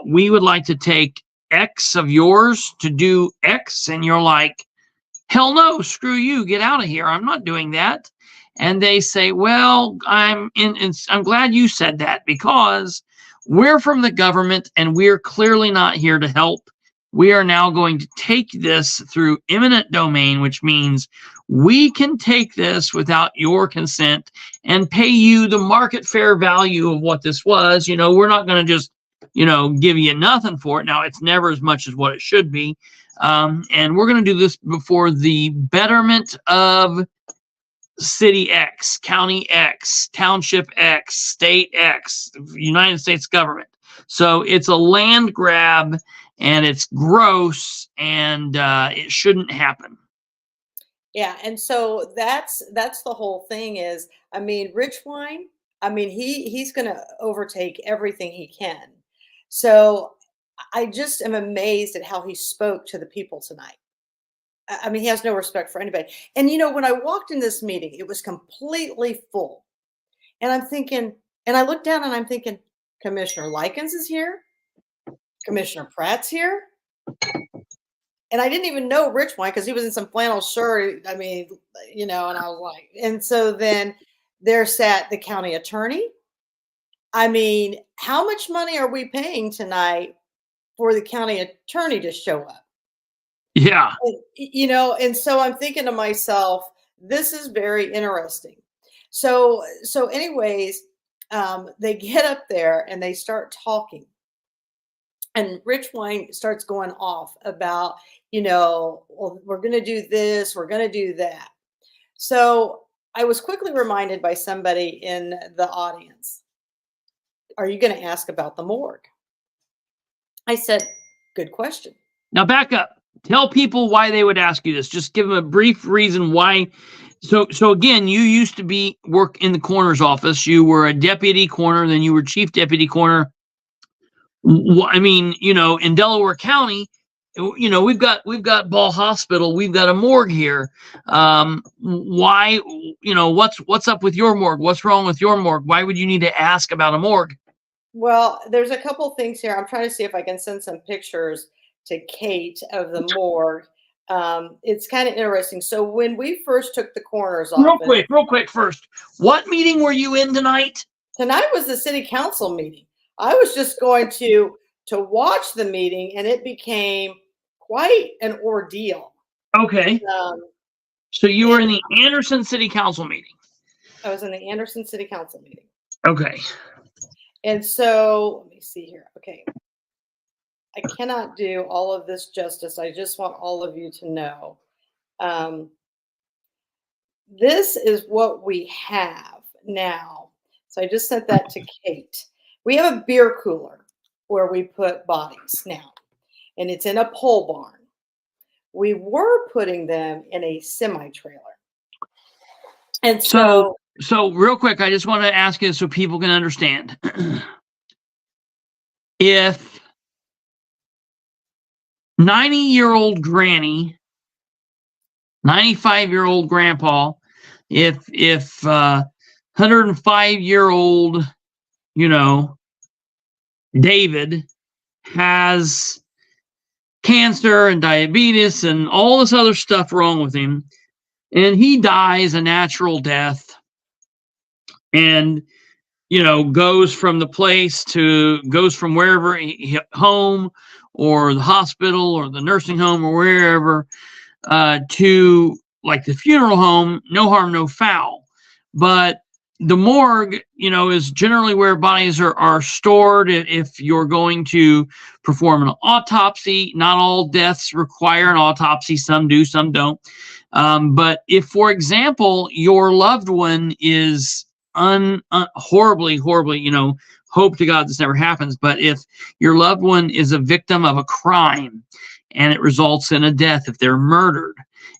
we would like to take X of yours to do X. And you're like, hell no, screw you, get out of here. I'm not doing that. And they say, well, I'm glad you said that, because we're from the government and we're clearly not here to help. we are now going to take this through eminent domain, which means we can take this without your consent and pay you the market fair value of what this was. You know, we're not going to just, you know, give you nothing for it. Now, it's never as much as what it should be. And we're going to do this before the betterment of city X, county X, township X, state X, United States government. So it's a land grab, and it's gross, and it shouldn't happen. Yeah, and so that's the whole thing is, I mean, Rich Wine, I mean, he's going to overtake everything he can. So I just am amazed at how he spoke to the people tonight. I mean, he has no respect for anybody. And, you know, when I walked in this meeting, it was completely full. And I'm thinking, and I looked down and I'm thinking, Commissioner Likens is here. Commissioner Pratt's here. And I didn't even know Rich Wine because he was in some flannel shirt. I mean, you know, and I was like, and so then there sat the county attorney. I mean, how much money are we paying tonight for the county attorney to show up? Yeah. And, you know, and so I'm thinking to myself, this is very interesting. So anyways, they get up there and they start talking. And Rich Wine starts going off about, you know, well, we're going to do this, we're going to do that. So I was quickly reminded by somebody in the audience, are you going to ask about the morgue? I said, good question. Now back up. Tell people why they would ask you this. Just give them a brief reason why. So again, you used to work in the coroner's office. You were a deputy coroner, then you were chief deputy coroner. I mean, you know, in Delaware County, you know, we've got Ball Hospital, we've got a morgue here. Why, you know, what's up with your morgue? What's wrong with your morgue? Why would you need to ask about a morgue? Well, there's a couple things here. I'm trying to see if I can send some pictures to Kate of the morgue. It's kind of interesting. So when we first took the coroner's office, real quick first, what meeting were you in tonight? Tonight was the city council meeting. I was just going to watch the meeting, and it became quite an ordeal. Okay. So you were in the Anderson City Council meeting. I was in the Anderson City Council meeting. Okay. And so let me see here. Okay. I cannot do all of this justice. I just want all of you to know. This is what we have now. So I just sent that to Kate. We have a beer cooler where we put bodies now, and it's in a pole barn. We were putting them in a semi-trailer. And so real quick, I just want to ask you so people can understand. If 90-year-old granny, 95-year-old grandpa, if 105-year-old, you know, David has cancer and diabetes and all this other stuff wrong with him, and he dies a natural death, and you know, goes from wherever home or the hospital or the nursing home or wherever to like the funeral home, no harm, no foul. But the morgue, you know, is generally where bodies are stored. If you're going to perform an autopsy, not all deaths require an autopsy. Some do, some don't. But if, for example, your loved one is horribly, you know, hope to God this never happens. But if your loved one is a victim of a crime and it results in a death, if they're murdered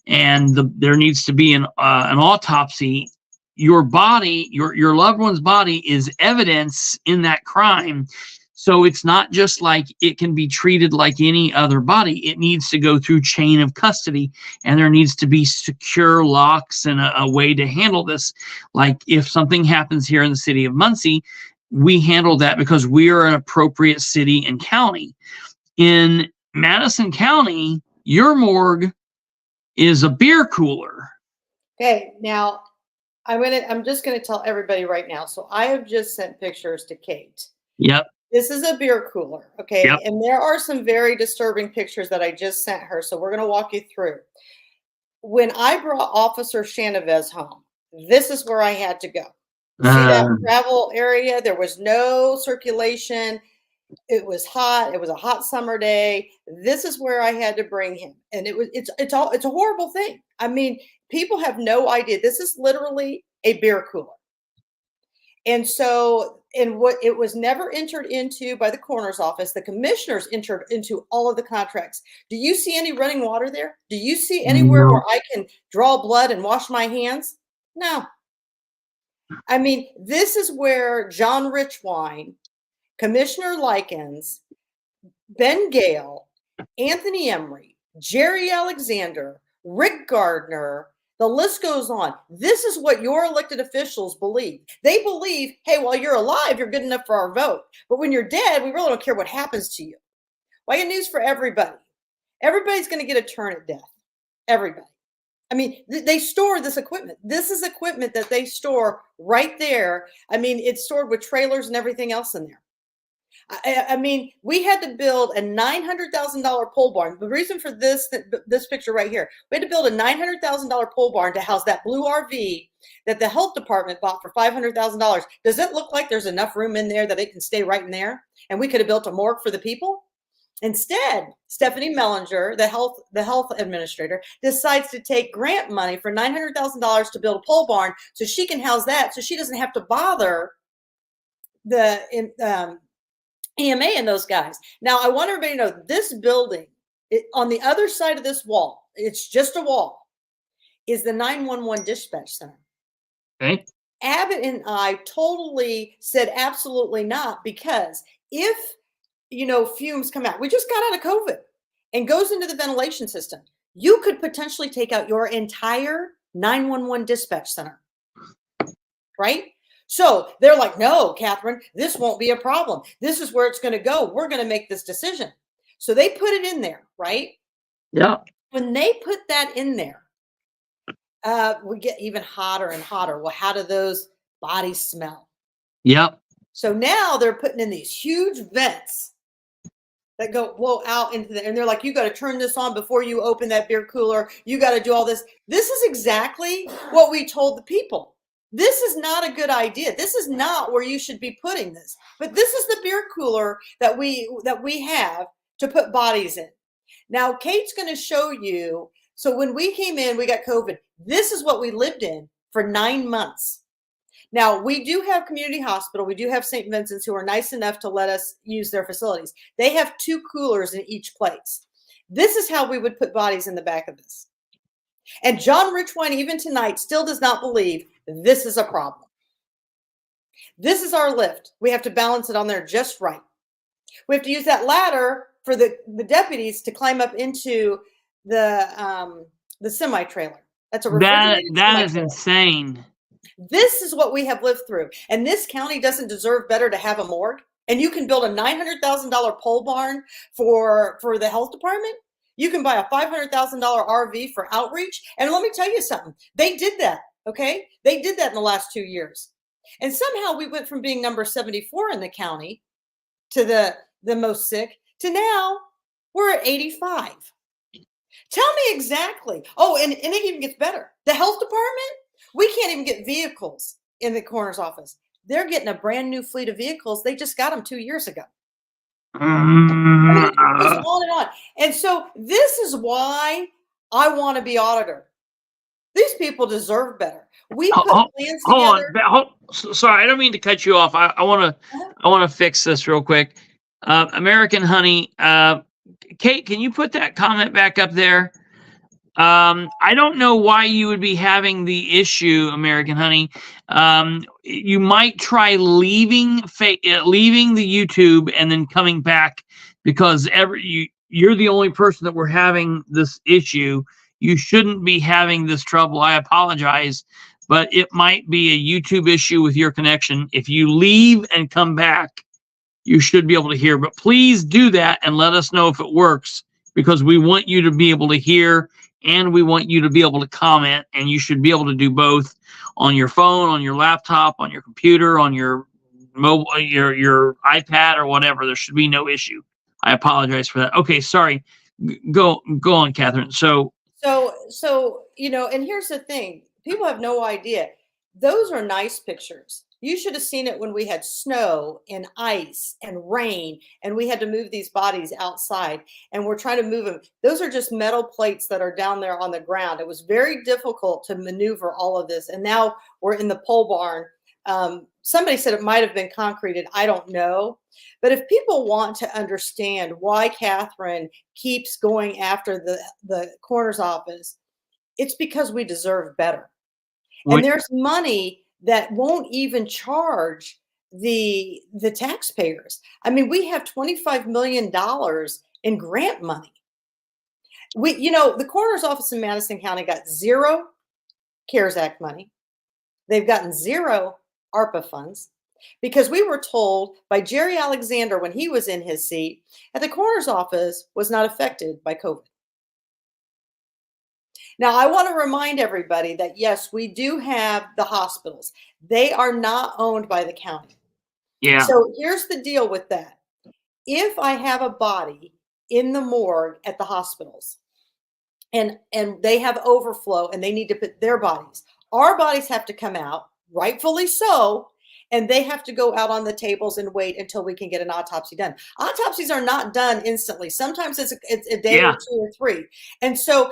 and there needs to be an autopsy, your body, your loved one's body is evidence in that crime. So it's not just like it can be treated like any other body. It needs to go through chain of custody, and there needs to be secure locks and a way to handle this. Like if something happens here in the city of Muncie, we handle that because we are an appropriate city and county. In Madison County, your morgue is a beer cooler. Okay, now I'm just gonna tell everybody right now. So I have just sent pictures to Kate. Yep. This is a beer cooler, okay? Yep. And there are some very disturbing pictures that I just sent her, so we're going to walk you through. When I brought Officer Chanovez home, this is where I had to go. See that travel area? There was no circulation. It was hot. It was a hot summer day. This is where I had to bring him, and it's a horrible thing. I mean, people have no idea. This is literally a beer cooler. And so, what it was never entered into by the coroner's office, the commissioners entered into all of the contracts. Do you see any running water there? Do you see anywhere where I can draw blood and wash my hands? No. I mean, this is where John Richwine, Commissioner Likens, Ben Gale, Anthony Emery, Jerry Alexander, Rick Gardner, the list goes on. This is what your elected officials believe. They believe, hey, while you're alive, you're good enough for our vote. But when you're dead, we really don't care what happens to you. Well, I got news for everybody. Everybody's going to get a turn at death. Everybody. I mean, they store this equipment. This is equipment that they store right there. I mean, it's stored with trailers and everything else in there. I mean, we had to build a $900,000 pole barn. The reason for this picture right here, we had to build a $900,000 pole barn to house that blue RV that the health department bought for $500,000. Does it look like there's enough room in there that it can stay right in there? And we could have built a morgue for the people? Instead, Stephanie Mellinger, the health administrator, decides to take grant money for $900,000 to build a pole barn so she can house that, so she doesn't have to bother the EMA and those guys. Now, I want everybody to know this building, on the other side of this wall, it's just a wall, is the 911 dispatch center. Okay. Abbott and I totally said absolutely not, because if, fumes come out, we just got out of COVID, and goes into the ventilation system, you could potentially take out your entire 911 dispatch center, right? So they're like, no, Katherine, this won't be a problem. This is where it's going to go. We're going to make this decision. So they put it in there, right? Yeah. When they put that in there, we get even hotter and hotter. Well, how do those bodies smell? Yep. So now they're putting in these huge vents that blow out into and they're like, you got to turn this on before you open that beer cooler. You got to do all this. This is exactly what we told the people. This is not a good idea. This is not where you should be putting this. But this is the beer cooler that we have to put bodies in. Now, Kate's going to show you. So when we came in, we got COVID. This is what we lived in for 9 months. Now, we do have community hospital. We do have St. Vincent's, who are nice enough to let us use their facilities. They have 2 coolers in each place. This is how we would put bodies in the back of this. And John Richwine, even tonight, still does not believe this is a problem. This is our lift. We have to balance it on there just right. We have to use that ladder for the deputies to climb up into the semi-trailer. That's a that is insane. This is what we have lived through. And this county doesn't deserve better to have a morgue. And you can build a $900,000 pole barn for the health department. You can buy a $500,000 RV for outreach. And let me tell you something. They did that, okay? They did that in the last 2 years. And somehow we went from being number 74 in the county to the most sick to now we're at 85. Tell me exactly. Oh, and it even gets better. The health department, we can't even get vehicles in the coroner's office. They're getting a brand new fleet of vehicles. They just got them 2 years ago. I mean, it goes on and on. And so this is why I want to be auditor. These people deserve better. We put plans together. Sorry, I don't mean to cut you off. I want to fix this real quick. American Honey, Kate, can you put that comment back up there? I don't know why you would be having the issue, American Honey. You might try leaving the YouTube and then coming back, because you're the only person that we're having this issue. You shouldn't be having this trouble. I apologize, but it might be a YouTube issue with your connection. If you leave and come back, you should be able to hear. But please do that and let us know if it works, because we want you to be able to hear and we want you to be able to comment, and you should be able to do both on your phone, on your laptop, on your computer, on your mobile, your iPad or whatever. There should be no issue. I apologize for that. Okay, sorry. Go on, Catherine. So and here's the thing: people have no idea. Those are nice pictures. You should have seen it when we had snow and ice and rain, and we had to move these bodies outside, and we're trying to move them. Those are just metal plates that are down there on the ground. It was very difficult to maneuver all of this, and now we're in the pole barn. Somebody said it might have been concreted. I don't know. But if people want to understand why Katherine keeps going after the coroner's office, it's because we deserve better. And there's money that won't even charge the taxpayers. I mean, we have $25 million in grant money. The coroner's office in Madison County got 0 CARES Act money. They've gotten 0 ARPA funds, because we were told by Jerry Alexander when he was in his seat that the coroner's office was not affected by COVID. Now, I want to remind everybody that, yes, we do have the hospitals. They are not owned by the county. yeah. So here's the deal with that. If I have a body in the morgue at the hospitals and they have overflow and they need to put their bodies, our bodies have to come out, rightfully so, and they have to go out on the tables and wait until we can get an autopsy done. Autopsies are not done instantly. Sometimes it's a day or 2 or 3. And so,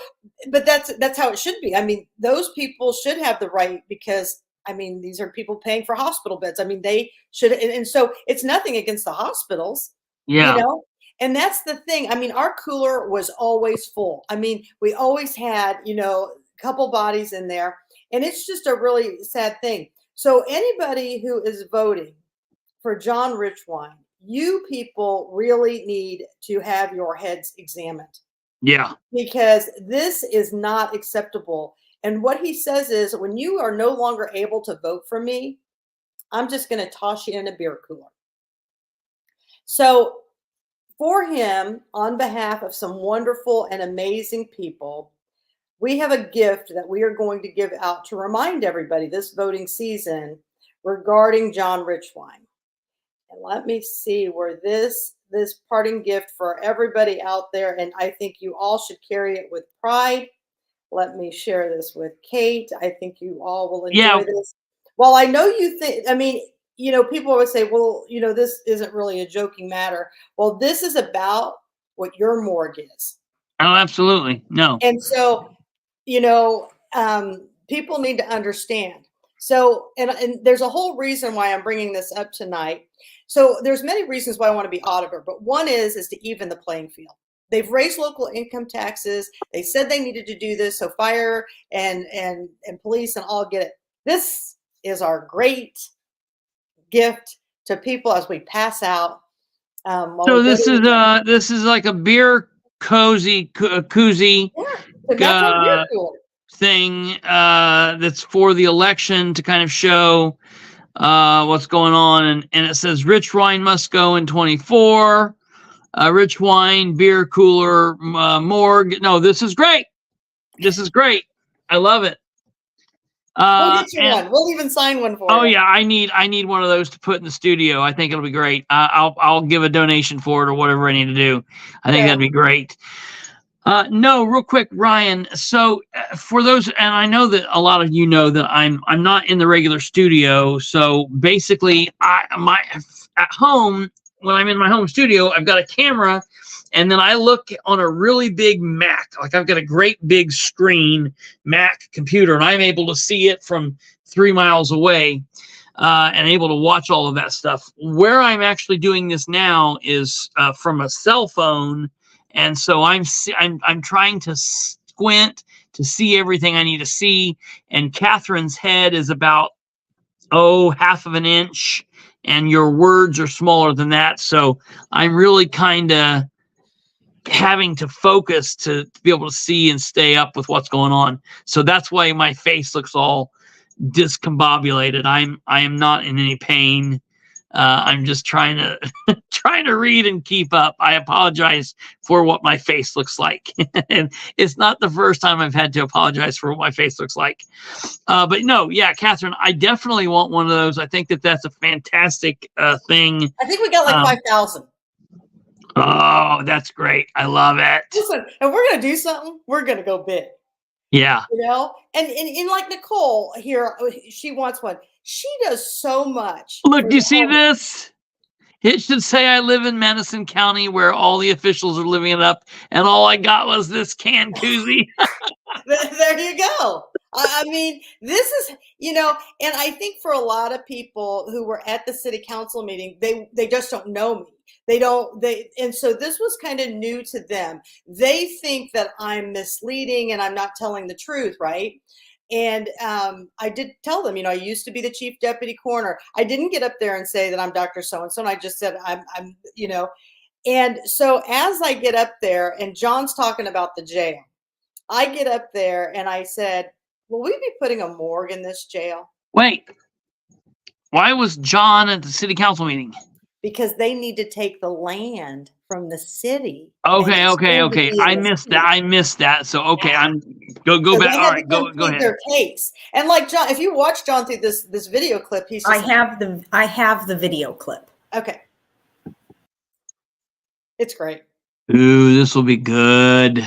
but that's how it should be. I mean, those people should have the right, because I mean, these are people paying for hospital beds. I mean, they should. And so it's nothing against the hospitals, Yeah. And that's the thing. I mean, our cooler was always full. I mean, we always had, a couple bodies in there, and it's just a really sad thing. So anybody who is voting for John Richwine, you people really need to have your heads examined. Yeah. Because this is not acceptable. And what he says is, when you are no longer able to vote for me, I'm just going to toss you in a beer cooler. So for him, on behalf of some wonderful and amazing people, we have a gift that we are going to give out to remind everybody this voting season regarding John Richwine. And let me see where this parting gift for everybody out there, and I think you all should carry it with pride. Let me share this with Kate. I think you all will enjoy this. Well, I know you think, people always say, well, this isn't really a joking matter. Well, this is about what your morgue is. Oh, absolutely. No. And so, people need to understand. So, and there's a whole reason why I'm bringing this up tonight. So there's many reasons why I want to be auditor, but one is to even the playing field. They've raised local income taxes. They said they needed to do this, so fire and police and all get it. This is our great gift to people as we pass out. So this is like a beer koozie. Yeah, thing that's for the election to kind of show what's going on, and it says Richwine must go in 24. Richwine beer cooler morgue. No, this is great. This is great. I love it. We'll get you one. We'll even sign one for you. Oh yeah, I need one of those to put in the studio. I think it'll be great. I'll give a donation for it or whatever I need to do. I think that'd be great. No, real quick, Ryan. So for those, and I know that a lot of you know that I'm not in the regular studio. So basically, at home, when I'm in my home studio, I've got a camera, and then I look on a really big Mac. Like I've got a great big screen Mac computer, and I'm able to see it from 3 miles away, and able to watch all of that stuff. Where I'm actually doing this now is from a cell phone. And so I'm trying to squint to see everything I need to see. And Catherine's head is about, half of an inch. And your words are smaller than that. So I'm really kind of having to focus to be able to see and stay up with what's going on. So that's why my face looks all discombobulated. I am not in any pain. I'm just trying to trying to read and keep up. I apologize for what my face looks like. And it's not the first time I've had to apologize for what my face looks like. But no, yeah, Catherine, I definitely want one of those. I think that that's a fantastic thing. I think we got like 5,000. Oh, that's great. I love it. Listen, if we're going to do something, we're going to go big. Yeah. You know, and like Nicole here, she wants one. She does so much. Look, do you see this? It should say I live in Madison County where all the officials are living it up, and all I got was this can koozie. There you go. I mean, this is, you know, and I think for a lot of people who were at the city council meeting, they just don't know me. And so this was kind of new to them. They think that I'm misleading and I'm not telling the truth, right? And I did tell them, you know, I used to be the chief deputy coroner. I didn't get up there and say that I'm Dr. So-and-so. And I just said, I'm, you know, and so as I get up there and John's talking about the jail, I get up there and I said, will we be putting a morgue in this jail? Wait, why was John at the city council meeting? Because they need to take the land from the city. Okay. I missed that. So okay, Yeah. I'm go So back. they All had right, to go complete ahead. their case. And like John, if you watch John through this video clip, he's just I have the video clip. okay. It's great. Ooh, this will be good.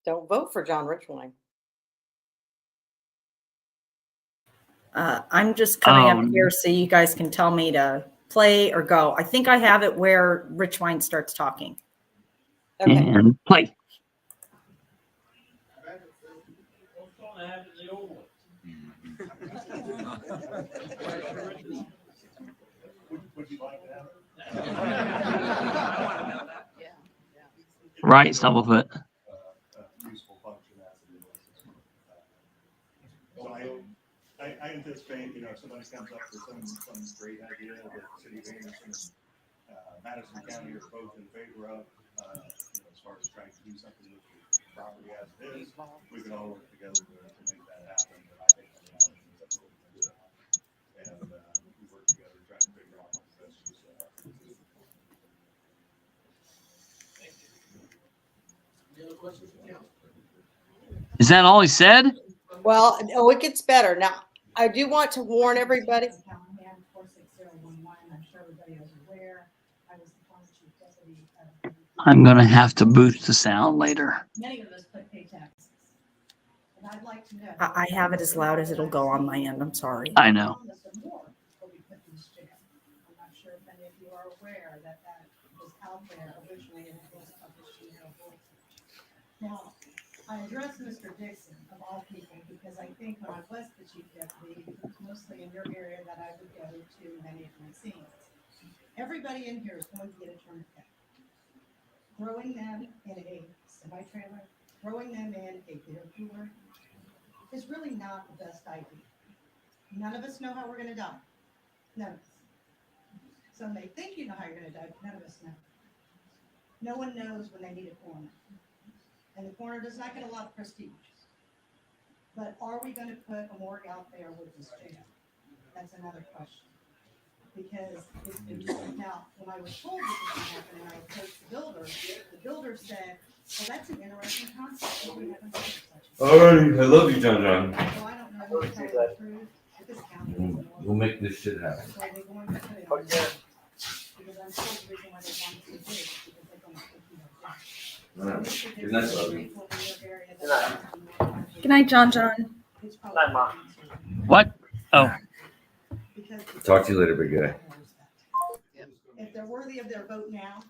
Don't vote for John Richwine. I'm just coming up here so you guys can tell me to play or go. I think I have it where Rich Wine starts talking. Okay. And play. Right, Stumblefoot. I anticipate, you know, if somebody comes up with some great idea that City of Anderson and Madison County are both in favor of, you know, as far as trying to do something with the property as it is, we can all work together to make that happen. But I think that's what we can do. And we work together to try to figure out what's best. Is that all he said? Well, oh, it gets better. Now, I do want to warn everybody. I'm gonna have to boost the sound later. Many of us pay taxes. And I'd like to know. I have it as loud as it'll go on my end. I'm sorry. I know. I'm not sure if any of you are aware that was out there originally and it was published in your voice. Now, I addressed Mr. Dixon of all people because I think when I was the chief deputy, it was mostly in your area that I would go to many of my scenes. Everybody in here is going to get a tourniquet. Throwing them in a semi-trailer, throwing them in a beer cooler is really not the best idea. None of us know how we're going to die. None of us. Some may think you know how you're going to die, but none of us know. No one knows when they need a coroner. And the coroner does not get a lot of prestige. But are we going to put a morgue out there with this jail? That's another question. Because it's been now, when I was told this was going to happen and I approached the builder said, well, that's an interesting concept. We haven't heard of such a thing. All right, I love you, John. So I don't know if it's the truth. If this county is We'll make this shit happen. so they're going to put it on there. Because I'm still the reason why they want to do this, because they're going to put it on there. All right. Good night, love you. Good night, John. John. Night, Mom. What? Oh. Talk to you later, big guy. If they're worthy of their vote now,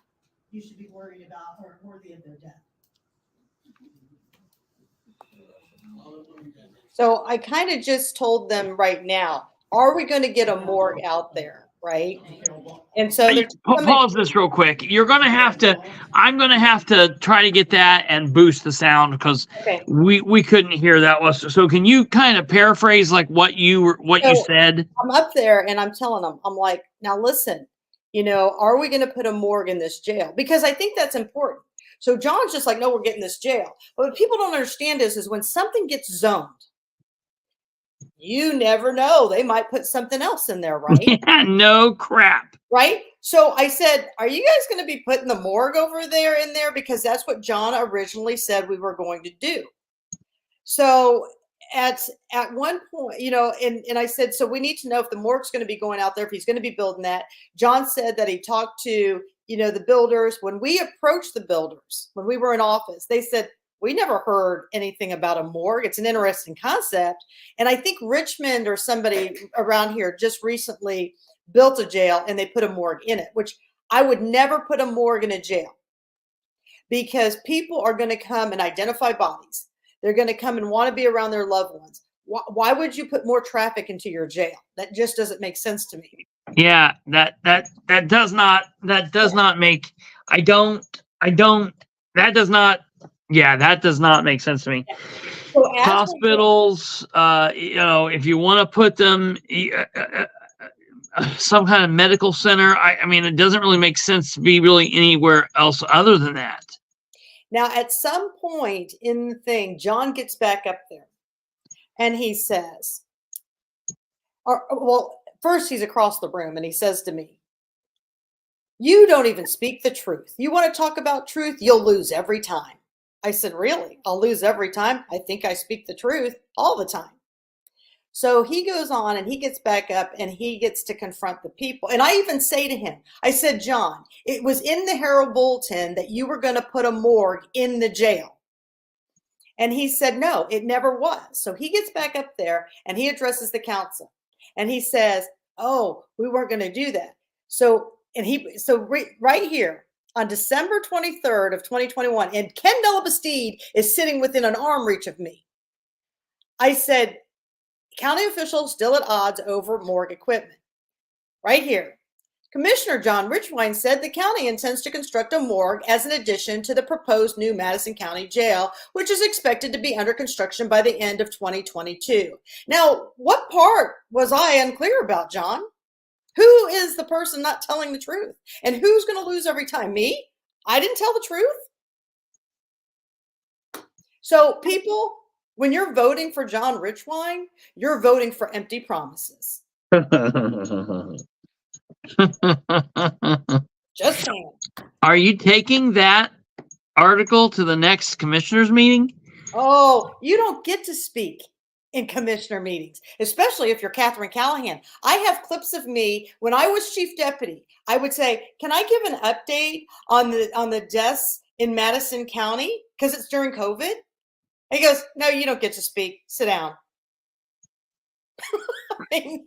you should be worried about or worthy of their death. So I kind of just told them right now, are we going to get a morgue out there? Right. And so Pause this real quick. You're gonna have to. I'm gonna have to try to get that and boost the sound because we couldn't hear that. So can you kind of paraphrase like what you said? I'm up there and I'm telling them, I'm like, now listen, you know, are we going to put a morgue in this jail? Because I think that's important. So John's just like, no, we're getting this jail. But what people don't understand is when something gets zoned, You never know. They might put something else in there, right? Yeah, no crap. Right? So I said, are you guys going to be putting the morgue over there in there? Because that's what John originally said we were going to do. So at one point, you know, and I said, so we need to know if the morgue's going to be going out there, if he's going to be building that. John said that he talked to, you know, the builders. When we approached the builders, when we were in office, they said, we never heard anything about a morgue. It's an interesting concept. And I think Richmond or somebody around here just recently built a jail and they put a morgue in it, which I would never put a morgue in a jail because people are going to come and identify bodies. They're going to come and want to be around their loved ones. Why would you put more traffic into your jail? That just doesn't make sense to me. Yeah, that does not make, that does not make sense to me. So Hospitals, you know, if you want to put them some kind of medical center, I mean, it doesn't really make sense to be really anywhere else other than that. Now, at some point in the thing, John gets back up there and he says, well, first he's across the room and he says to me, you don't even speak the truth. You want to talk about truth? You'll lose every time. I said, really? I'll lose every time? I think I speak the truth all the time. So he goes on and he gets back up and he gets to confront the people. And I even say to him, I said, John, it was in the Herald Bulletin that you were going to put a morgue in the jail. And he said, no, it never was. So he gets back up there and he addresses the council and he says, oh, we weren't going to do that. So right here on December 23rd of 2021, and Ken Delabastide is sitting within an arm reach of me. I said, county officials still at odds over morgue equipment. Right here. Commissioner John Richwine said the county intends to construct a morgue as an addition to the proposed new Madison County jail, which is expected to be under construction by the end of 2022. Now, what part was I unclear about, John? Who is the person not telling the truth? And who's going to lose every time? Me? I didn't tell the truth? So people, when you're voting for John Richwine, you're voting for empty promises. Just saying. Are you taking that article to the next commissioners meeting? Oh, you don't get to speak in commissioner meetings, especially if you're Katherine Callahan. I have clips of me when I was chief deputy. I would say, can I give an update on the deaths in Madison County? Because it's during COVID. And he goes, no, you don't get to speak. Sit down. I mean,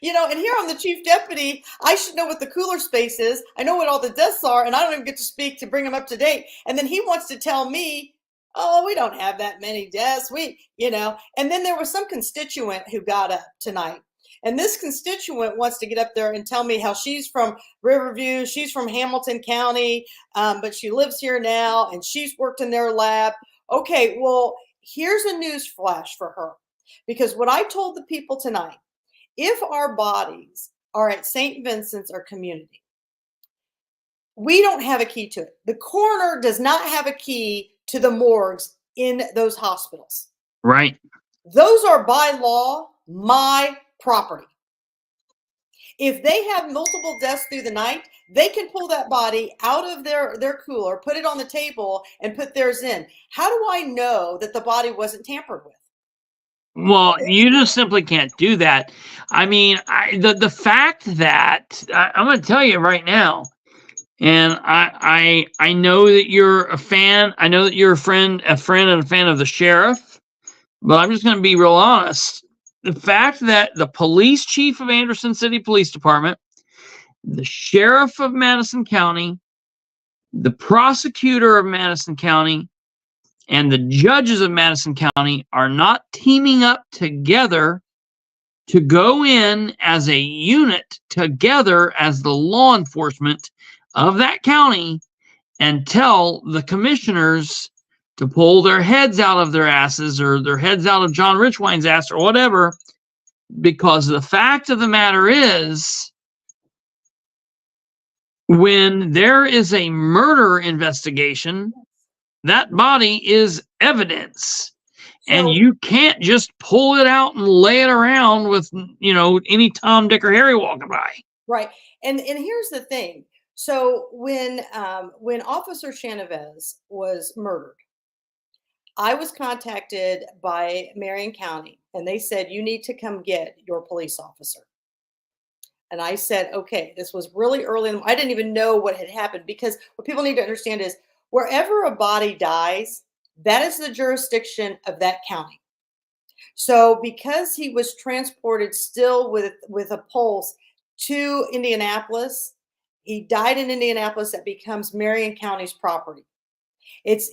you know, and here I'm the chief deputy. I should know what the cooler space is. I know what all the deaths are, and I don't even get to speak to bring them up to date. And then he wants to tell me, oh, we don't have that many deaths. You know, and then there was some constituent who got up tonight. And this constituent wants to get up there and tell me how she's from Riverview. She's from Hamilton County, but she lives here now, and she's worked in their lab. Okay, well, here's a news flash for her. Because what I told the people tonight, if our bodies are at St. Vincent's or community, we don't have a key to it. The coroner does not have a key to the morgues in those hospitals. Right. Those are by law my property. If they have multiple deaths through the night, they can pull that body out of their cooler, put it on the table, and put theirs in. How do I know that the body wasn't tampered with? Well, you just simply can't do that. I mean, the fact that I'm going to tell you right now, and I know that you're a fan. I know that you're a friend and a fan of the sheriff. But I'm just going to be real honest. The fact that the police chief of Anderson City Police Department, the sheriff of Madison County, the prosecutor of Madison County, and the judges of Madison County are not teaming up together to go in as a unit together as the law enforcement of that county and tell the commissioners to pull their heads out of their asses or their heads out of John Richwine's ass or whatever, because the fact of the matter is, when there is a murder investigation, that body is evidence. And So- you can't just pull it out and lay it around with, any Tom, Dick, or Harry walking by. Right. And here's the thing. So when Officer Chanovez was murdered, I was contacted by Marion County, and they said, you need to come get your police officer. And I said, okay, this was really early. I didn't even know what had happened, because what people need to understand is wherever a body dies, that is the jurisdiction of that county. So because he was transported still with a pulse to Indianapolis, he died in Indianapolis, that becomes Marion County's property.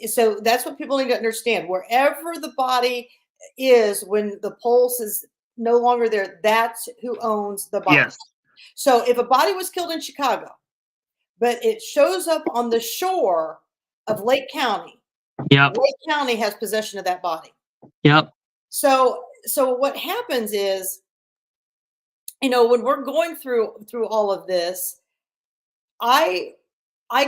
So that's what people need to understand. Wherever the body is, when the pulse is no longer there, that's who owns the body. Yes. So if a body was killed in Chicago, but it shows up on the shore of Lake County, Yep. Lake County has possession of that body. Yep. So what happens is, when we're going through all of this, I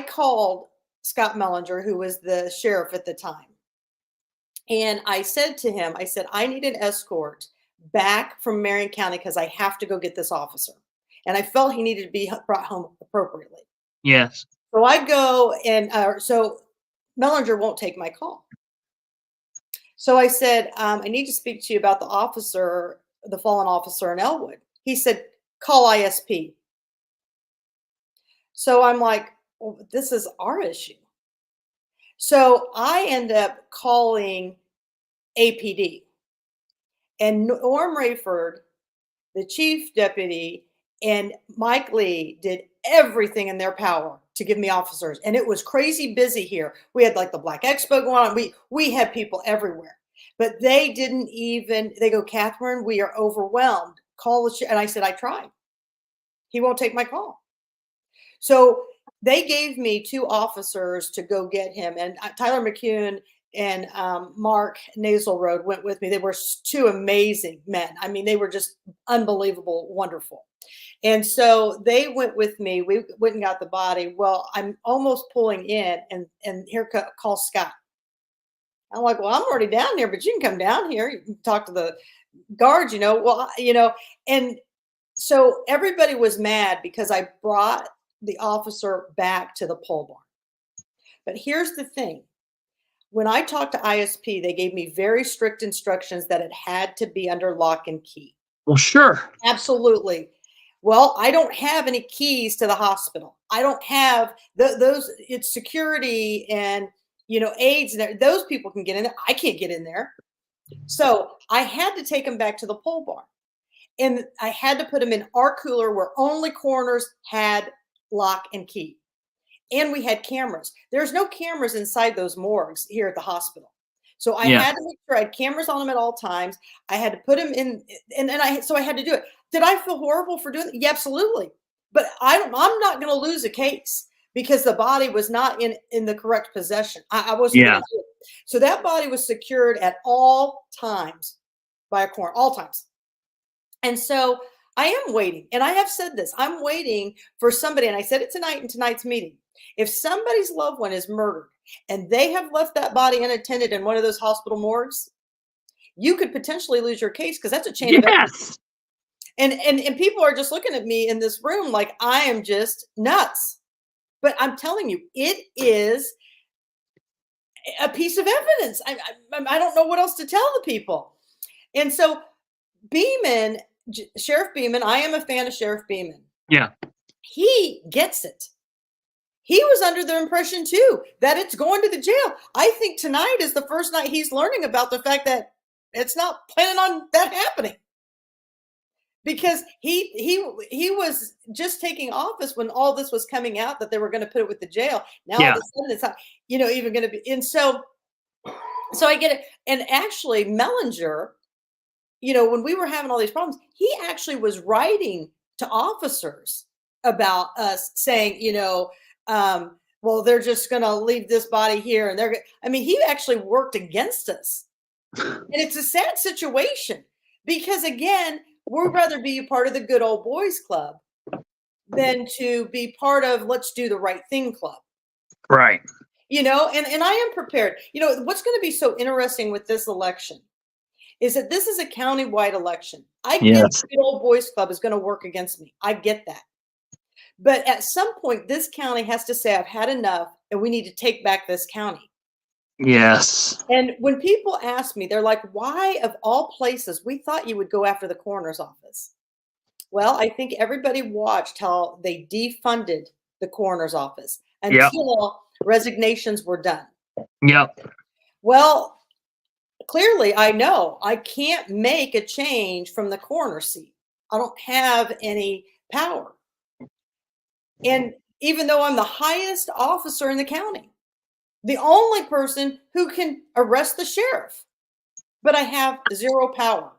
called Scott Mellinger, who was the sheriff at the time. And I said to him, I need an escort back from Marion County because I have to go get this officer. And I felt he needed to be brought home appropriately. Yes. So I go, and so Mellinger won't take my call. So I said, I need to speak to you about the fallen officer in Elwood. He said, call ISP. So I'm like, well, this is our issue. So I end up calling APD, and Norm Rayford, the chief deputy, and Mike Lee did everything in their power to give me officers. And it was crazy busy here. We had like the Black Expo going on. We had people everywhere, but they go, Katherine, we are overwhelmed. Call the and I said, I tried. He won't take my call. So they gave me 2 officers to go get him. And Tyler McCune and Mark Naselroad went with me. They were 2 amazing men. I mean, they were just unbelievable, wonderful. And so they went with me. We went and got the body. Well, I'm almost pulling in, and here calls Scott. I'm like, well, I'm already down here, but you can come down here. You can talk to the guards, and so everybody was mad because I brought the officer back to the pole barn. But here's the thing. When I talked to ISP, they gave me very strict instructions that it had to be under lock and key. Well, sure. Absolutely. Well, I don't have any keys to the hospital. I don't have those. It's security and, aides. And those people can get in there. I can't get in there. So I had to take them back to the pole barn. And I had to put them in our cooler where only coroners had lock and key. And we had cameras. There's no cameras inside those morgues here at the hospital. So I had to make sure I had cameras on them at all times. I had to put them in, so I had to do it. Did I feel horrible for doing it? Yeah, absolutely. But I'm not going to lose a case because the body was not in the correct possession. I wasn't going to do it. So that body was secured at all times by a coroner, all times. And so I am waiting. And I have said this. I'm waiting for somebody, and I said it tonight in tonight's meeting. If somebody's loved one is murdered and they have left that body unattended in one of those hospital morgues, you could potentially lose your case because that's a chain of evidence. And people are just looking at me in this room like I am just nuts. But I'm telling you, it is a piece of evidence. I don't know what else to tell the people. And so Beeman, Sheriff Beeman, I am a fan of Sheriff Beeman. Yeah. He gets it. He was under the impression too that it's going to the jail. I think tonight is the first night he's learning about the fact that it's not planning on that happening. Because he was just taking office when all this was coming out that they were going to put it with the jail. Now all of a sudden it's not, even going to be. And so I get it. And actually Mellinger, when we were having all these problems, he actually was writing to officers about us saying, well, they're just going to leave this body here. And he actually worked against us. And it's a sad situation because, again, we'd rather be a part of the good old boys club than to be part of let's do the right thing club. Right. And I am prepared. What's going to be so interesting with this election is that this is a county-wide election. I get Yes. the good old boys club is going to work against me. I get that. But at some point, this county has to say, I've had enough, and we need to take back this county. Yes. And when people ask me, they're like, why of all places, we thought you would go after the coroner's office. Well, I think everybody watched how they defunded the coroner's office until resignations were done. Yep. Well, clearly I know I can't make a change from the coroner seat. I don't have any power. And even though I'm the highest officer in the county, the only person who can arrest the sheriff, but I have zero power.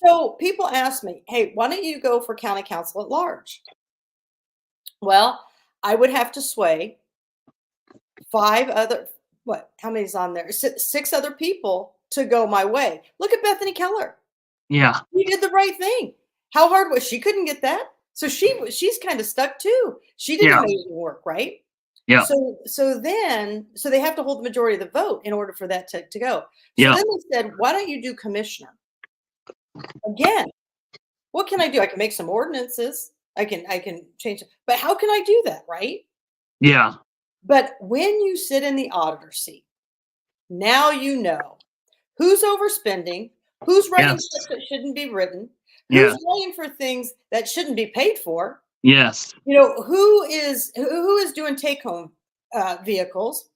So people ask me, hey, why don't you go for county council at large? Well, I would have to sway how many's on there? Six other people to go my way. Look at Bethany Keller. Yeah. She did the right thing. How hard was she? Couldn't get that. So she's kind of stuck too. She didn't make it work, right? Yeah. So they have to hold the majority of the vote in order for that to go. So Yeah. then they said, why don't you do commissioner? Again, what can I do? I can make some ordinances. I can change it. But how can I do that, right? Yeah. But when you sit in the auditor seat, now you know who's overspending, who's writing stuff that shouldn't be written, who's paying for things that shouldn't be paid for. Yes. You know, who is doing take-home vehicles,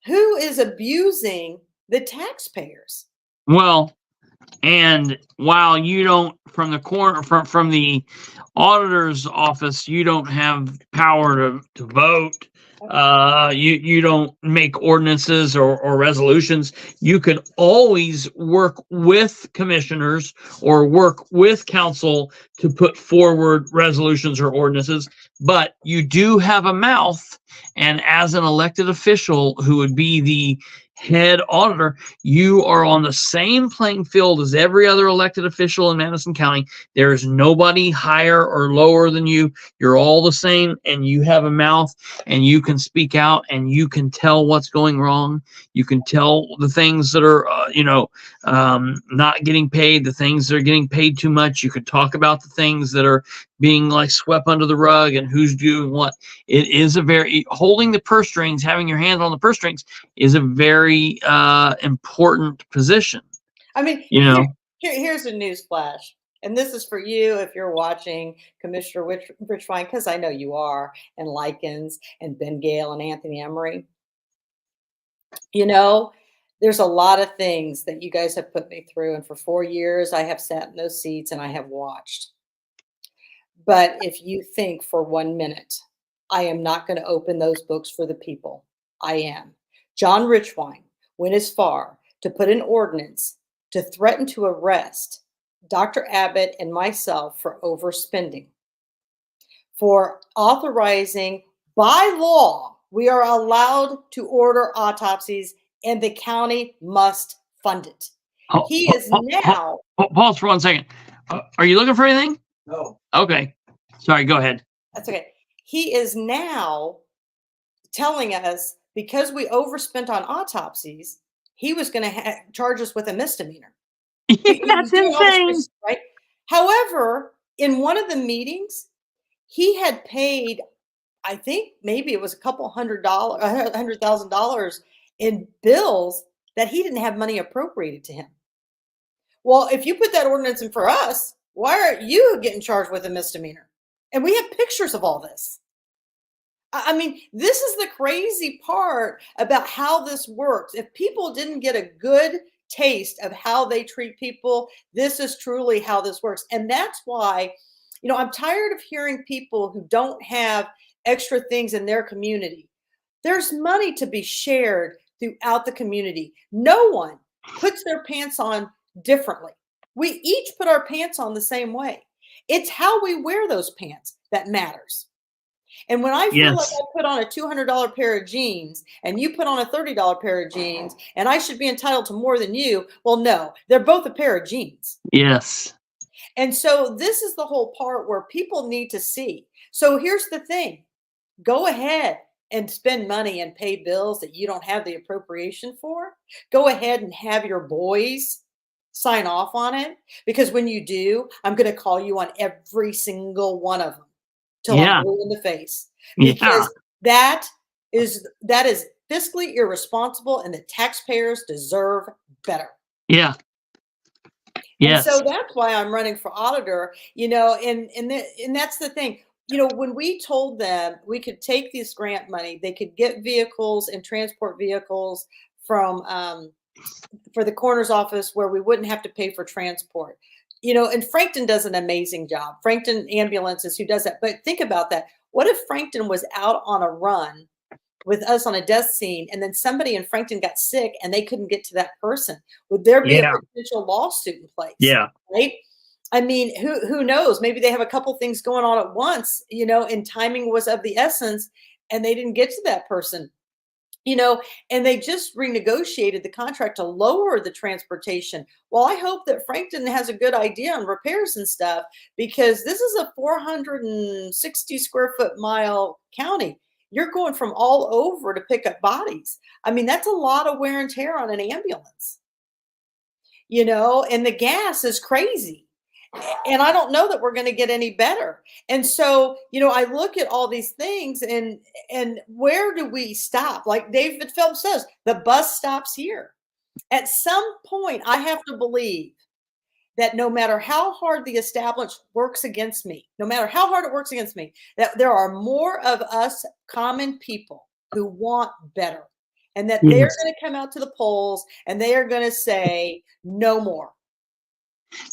who is abusing the taxpayers. Well, and while you don't, from the auditor's office, you don't have power to vote. You don't make ordinances or resolutions. You can always work with commissioners or work with council to put forward resolutions or ordinances, but you do have a mouth. And as an elected official who would be the head auditor, you are on the same playing field as every other elected official in Madison County. There is nobody higher or lower than you. You're all the same, and you have a mouth, and you can speak out, and you can tell what's going wrong. You can tell the things that are, not getting paid, the things that are getting paid too much. You could talk about the things that are being like swept under the rug and who's doing what. It is holding the purse strings, having your hand on the purse strings is a very important position. I mean, here's a news flash. And this is for you if you're watching Commissioner Richwine, because I know you are, and Likens and Ben Gale and Anthony Emery. You know, there's a lot of things that you guys have put me through. And for 4 years, I have sat in those seats and I have watched. But if you think for 1 minute, I am not going to open those books for the people. I am. John Richwine went as far to put an ordinance to threaten to arrest Dr. Abbott and myself for overspending, for authorizing by law, we are allowed to order autopsies and the county must fund it. He is now. Pause for 1 second. Are you looking for anything? No. Okay. Sorry, go ahead. That's okay. He is now telling us because we overspent on autopsies, he was going to charge us with a misdemeanor. That's insane. Right? However, in one of the meetings, he had paid, I think maybe it was a couple $100,000 in bills that he didn't have money appropriated to him. Well, if you put that ordinance in for us, why aren't you getting charged with a misdemeanor? And we have pictures of all this. I mean, this is the crazy part about how this works. If people didn't get a good taste of how they treat people, this is truly how this works. And that's why, I'm tired of hearing people who don't have extra things in their community. There's money to be shared throughout the community. No one puts their pants on differently. We each put our pants on the same way. It's how we wear those pants that matters. And when I feel like I put on a $200 pair of jeans and you put on a $30 pair of jeans and I should be entitled to more than you, well, no, they're both a pair of jeans. Yes. And so this is the whole part where people need to see. So here's the thing. Go ahead and spend money and pay bills that you don't have the appropriation for. Go ahead and have your boys sign off on it, because when you do, I'm going to call you on every single one of them till Yeah. I'm blue in the face, Yeah. because that is fiscally irresponsible, and the taxpayers deserve better. Yeah. And Yes. so that's why I'm running for auditor, you know, and that's the thing. You know, when we told them we could take this grant money, they could get vehicles and transport vehicles from for the coroner's office where we wouldn't have to pay for transport. You know, and Frankton does an amazing job. Frankton Ambulances, who does that. But think about that. What if Frankton was out on a run with us on a death scene, and then somebody in Frankton got sick and they couldn't get to that person? Would there be a potential lawsuit in place? Yeah. Right? I mean, who knows? Maybe they have a couple things going on at once, you know, and timing was of the essence, and they didn't get to that person, you know, and they just renegotiated the contract to lower the transportation. Well, I hope that Frankton has a good idea on repairs and stuff, because this is a 460 square foot mile county. You're going from all over to pick up bodies. I mean, that's a lot of wear and tear on an ambulance, you know, and the gas is crazy. And I don't know that we're going to get any better. And so, you know, I look at all these things, and where do we stop? Like David Phelps says, the bus stops here. At some point, I have to believe that no matter how hard the establishment works against me, no matter how hard it works against me, that there are more of us common people who want better, and that they're going to come out to the polls and they are going to say no more.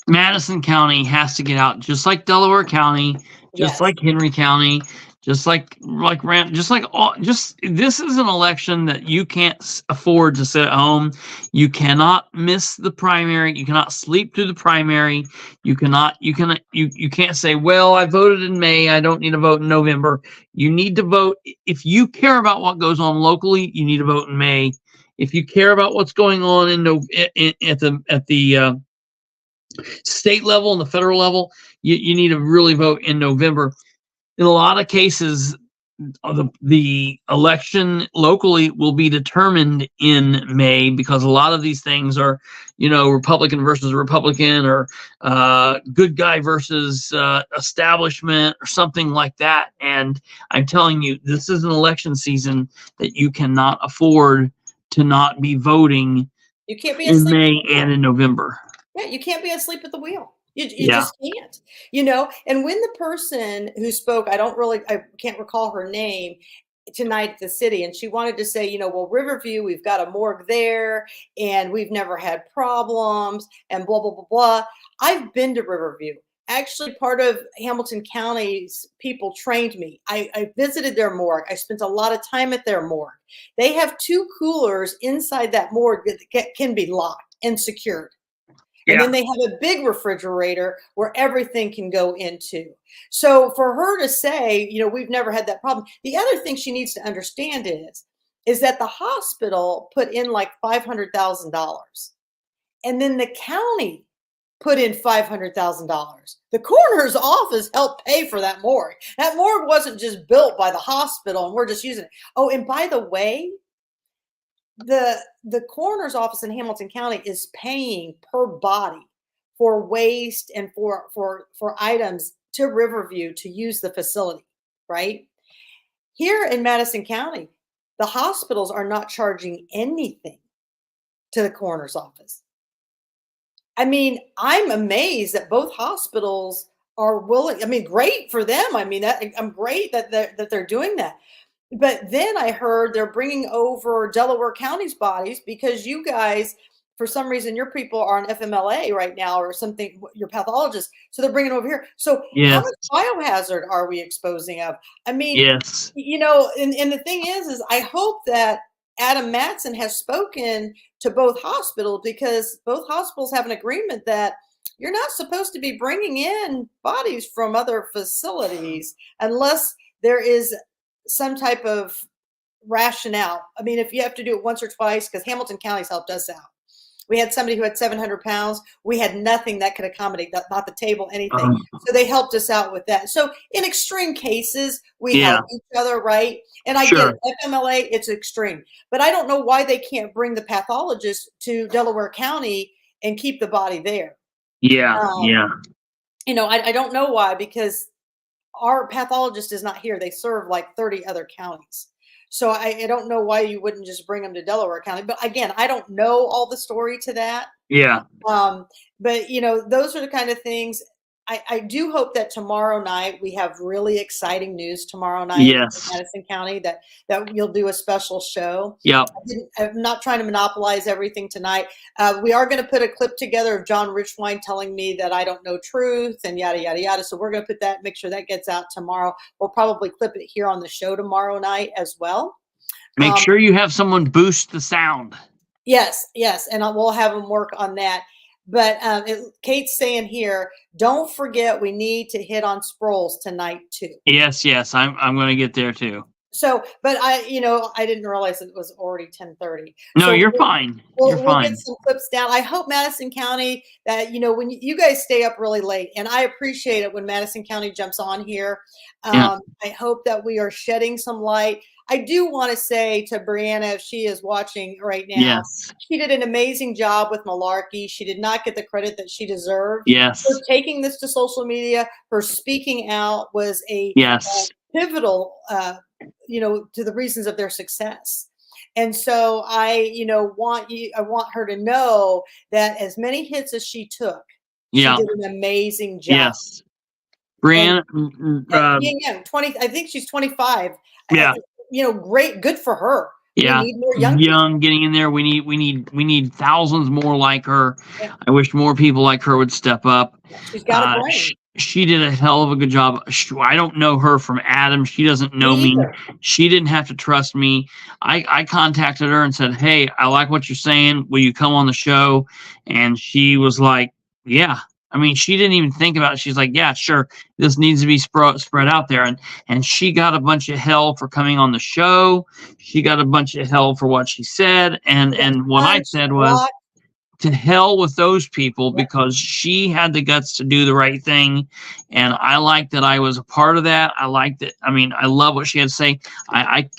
Madison County has to get out, just like Delaware County, just like Henry County, just like this is an election that you can't afford to sit at home. You cannot miss the primary. You cannot sleep through the primary. You can't say, well, I voted in May, I don't need to vote in November. You need to vote. If you care about what goes on locally, you need to vote in May. If you care about what's going on at the state level and the federal level, you need to really vote in November. In a lot of cases, the election locally will be determined in May, because a lot of these things are, you know, Republican versus Republican, or good guy versus establishment, or something like that. And I'm telling you, this is an election season that you cannot afford to not be voting. You can't be in May and in November. Yeah, you can't be asleep at the wheel. You just can't, you know. And when the person who spoke, I can't recall her name tonight at the city, and she wanted to say, you know, well, Riverview, we've got a morgue there, and we've never had problems, and blah, blah, blah, blah. I've been to Riverview. Actually, part of Hamilton County's people trained me. I visited their morgue. I spent a lot of time at their morgue. They have 2 coolers inside that morgue that can be locked and secured. And then they have a big refrigerator where everything can go into. So for her to say, you know, we've never had that problem. The other thing she needs to understand is that the hospital put in like $500,000. And then the county put in $500,000. The coroner's office helped pay for that morgue. That morgue wasn't just built by the hospital and we're just using it. Oh, and by the way, the coroner's office in Hamilton County is paying per body for waste and for items to Riverview to use the facility, right? Here in Madison County, the hospitals are not charging anything to the coroner's office. I mean, I'm amazed that both hospitals are willing. I mean, great for them. I mean, I'm great that they're doing that. But then I heard they're bringing over Delaware County's bodies because you guys, for some reason, your people are on FMLA right now or something, your pathologists. So they're bringing it over here. So how much biohazard are we exposing of? I mean, you know, and the thing is I hope that Adam Matson has spoken to both hospitals, because both hospitals have an agreement that you're not supposed to be bringing in bodies from other facilities unless there is some type of rationale. I mean, if you have to do it once or twice, because Hamilton County's helped us out. We had somebody who had 700 pounds. We had nothing that could accommodate that, not the table, anything. So they helped us out with that. So in extreme cases, we help each other, right? And I get it. FMLA, it's extreme. But I don't know why they can't bring the pathologist to Delaware County and keep the body there. Yeah. Yeah. You know, I don't know why, because our pathologist is not here. They serve like 30 other counties. So I don't know why you wouldn't just bring them to Delaware County. But again, I don't know all the story to that. Yeah. But you know, those are the kind of things. I do hope that tomorrow night we have really exciting news tomorrow night Yes. in Madison County, that you'll do a special show. Yep. I'm not trying to monopolize everything tonight. We are going to put a clip together of John Richwine telling me that I don't know truth and yada, yada, yada. So we're going to put that, make sure that gets out tomorrow. We'll probably clip it here on the show tomorrow night as well. Make sure you have someone boost the sound. Yes. And we'll have them work on that. But Kate's saying here, don't forget we need to hit on Sproles tonight too. Yes, I'm going to get there too. So, but I didn't realize it was already 10:30. No, So you're fine. You're we'll fine. get some clips down. I hope Madison County, that, you know, when you guys stay up really late, and I appreciate it when Madison County jumps on here. I hope that we are shedding some light. I do want to say to Brianna, if she is watching right now, Yes. she did an amazing job with Malarkey. She did not get the credit that she deserved. Yes. For taking this to social media, her speaking out was a pivotal, to the reasons of their success. And so I want her to know that as many hits as she took, she did an amazing job. Yes. Brianna, 20, I think she's 25. Yeah. Great, good for her. Yeah. We need more young getting in there. We need thousands more like her. Yeah. I wish more people like her would step up. She's got a brain. She did a hell of a good job. I don't know her from Adam. She doesn't know me. She didn't have to trust me. I contacted her and said, "Hey, I like what you're saying. Will you come on the show?" And she was like, "Yeah." I mean, she didn't even think about it. She's like, "Yeah, sure. This needs to be spread out there." And she got a bunch of hell for coming on the show. She got a bunch of hell for what she said. And what I said was, to hell with those people, because she had the guts to do the right thing. And I like that I was a part of that. I like that. I mean, I love what she had to say. I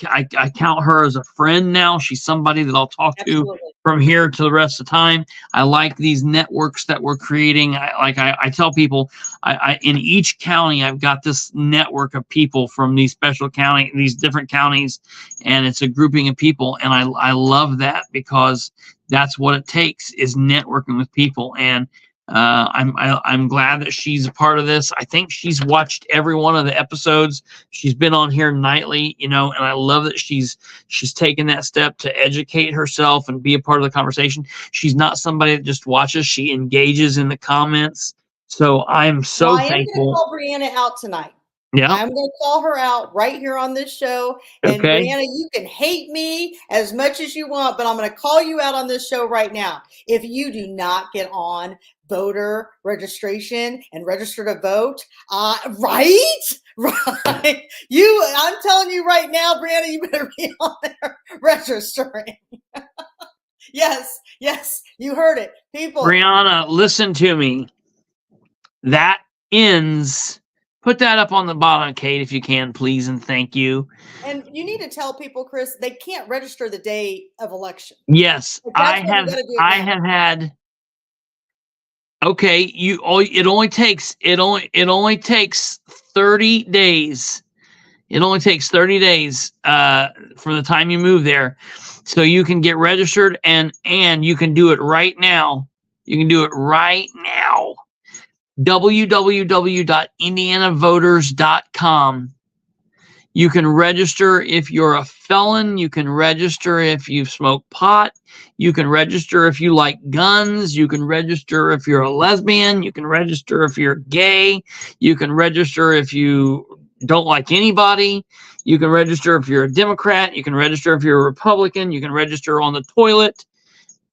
count her as a friend now. She's somebody that I'll talk to from here to the rest of the time. I like these networks that we're creating. I tell people, in each county, I've got this network of people from these these different counties, and it's a grouping of people. And I love that, because that's what it takes, is networking with people. And I'm glad that she's a part of this. I think she's watched every one of the episodes. She's been on here nightly, and I love that she's taken that step to educate herself and be a part of the conversation. She's not somebody that just watches. She engages in the comments. So I'm so thankful. I'm going to call Brianna out tonight. Yeah. I'm going to call her out right here on this show. And Brianna, you can hate me as much as you want, but I'm going to call you out on this show right now. If you do not get on voter registration and register to vote, right? I'm telling you right now, Brianna, you better be on there registering. Yes, you heard it. People. Brianna, listen to me. That ends... Put that up on the bottom, Kate, if you can, please, and thank you. And you need to tell people, Chris, they can't register the day of election. Yes, I have had. Okay, it only takes 30 days. It only takes 30 days from the time you move there, so you can get registered, and you can do it right now. You can do it right now. www.indianavoters.com. You can register if you're a felon. You can register if you've smoked pot. You can register if you like guns. You can register if you're a lesbian. You can register if you're gay. You can register if you don't like anybody. You can register if you're a Democrat. You can register if you're a Republican. You can register on the toilet.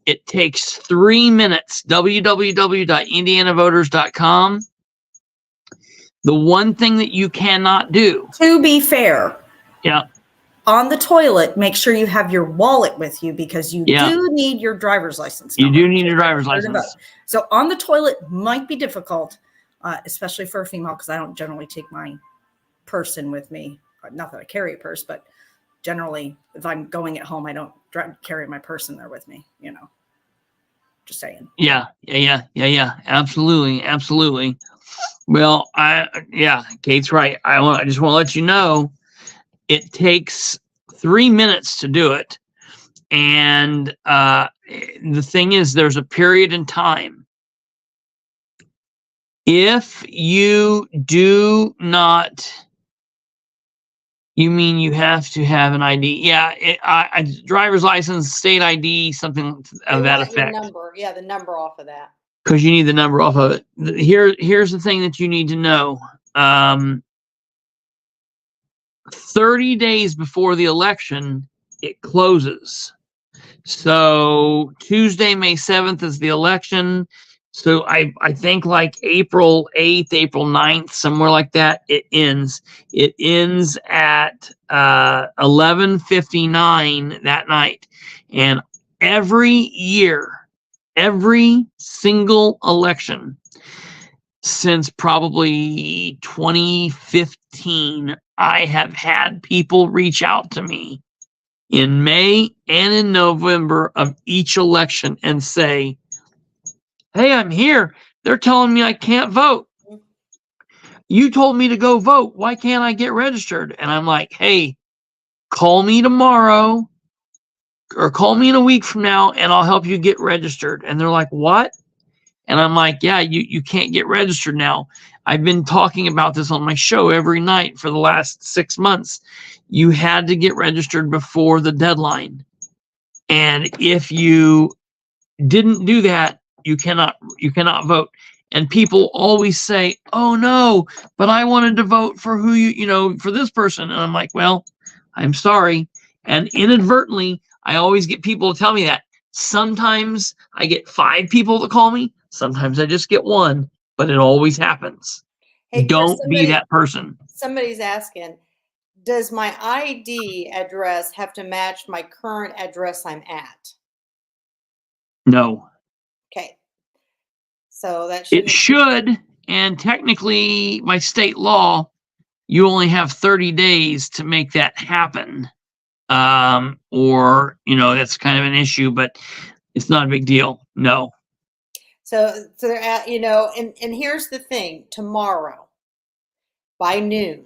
It takes 3 minutes. www.indianavoters.com. The one thing that you cannot do. To be fair. Yeah. On the toilet, make sure you have your wallet with you, because you do need your driver's license. You do need your driver's license. So on the toilet might be difficult, especially for a female, because I don't generally take my person with me. Not that I carry a purse, but generally, if I'm going at home, I don't carry my purse in there with me, Just saying. Yeah. Absolutely. Well, Kate's right. I just want to let you know it takes 3 minutes to do it. And the thing is, there's a period in time. If you do not, you mean you have to have an ID? Yeah, driver's license, state ID, something of that effect. Number, yeah, the number off of that. Because you need the number off of it. Here's the thing that you need to know. 30 days before the election, it closes. So Tuesday, May 7th is the election. So I think like April 8th, April 9th, somewhere like that, it ends. It ends at 11:59 that night. And every year, every single election since probably 2015, I have had people reach out to me in May and in November of each election and say, hey, I'm here. They're telling me I can't vote. You told me to go vote. Why can't I get registered? And I'm like, hey, call me tomorrow or call me in a week from now and I'll help you get registered. And they're like, what? And I'm like, yeah, you can't get registered now. I've been talking about this on my show every night for the last 6 months. You had to get registered before the deadline. And if you didn't do that, you cannot vote. And people always say, oh no, but I wanted to vote for for this person. And I'm like, well, I'm sorry. And inadvertently, I always get people to tell me that. Sometimes I get 5 people that call me. Sometimes I just get 1, but it always happens. Hey, don't be that person. Somebody's asking, does my ID address have to match my current address I'm at? No. Okay. So that it should, and technically by state law, you only have 30 days to make that happen. Or, that's kind of an issue, but it's not a big deal. No. So they're at, and here's the thing, tomorrow by noon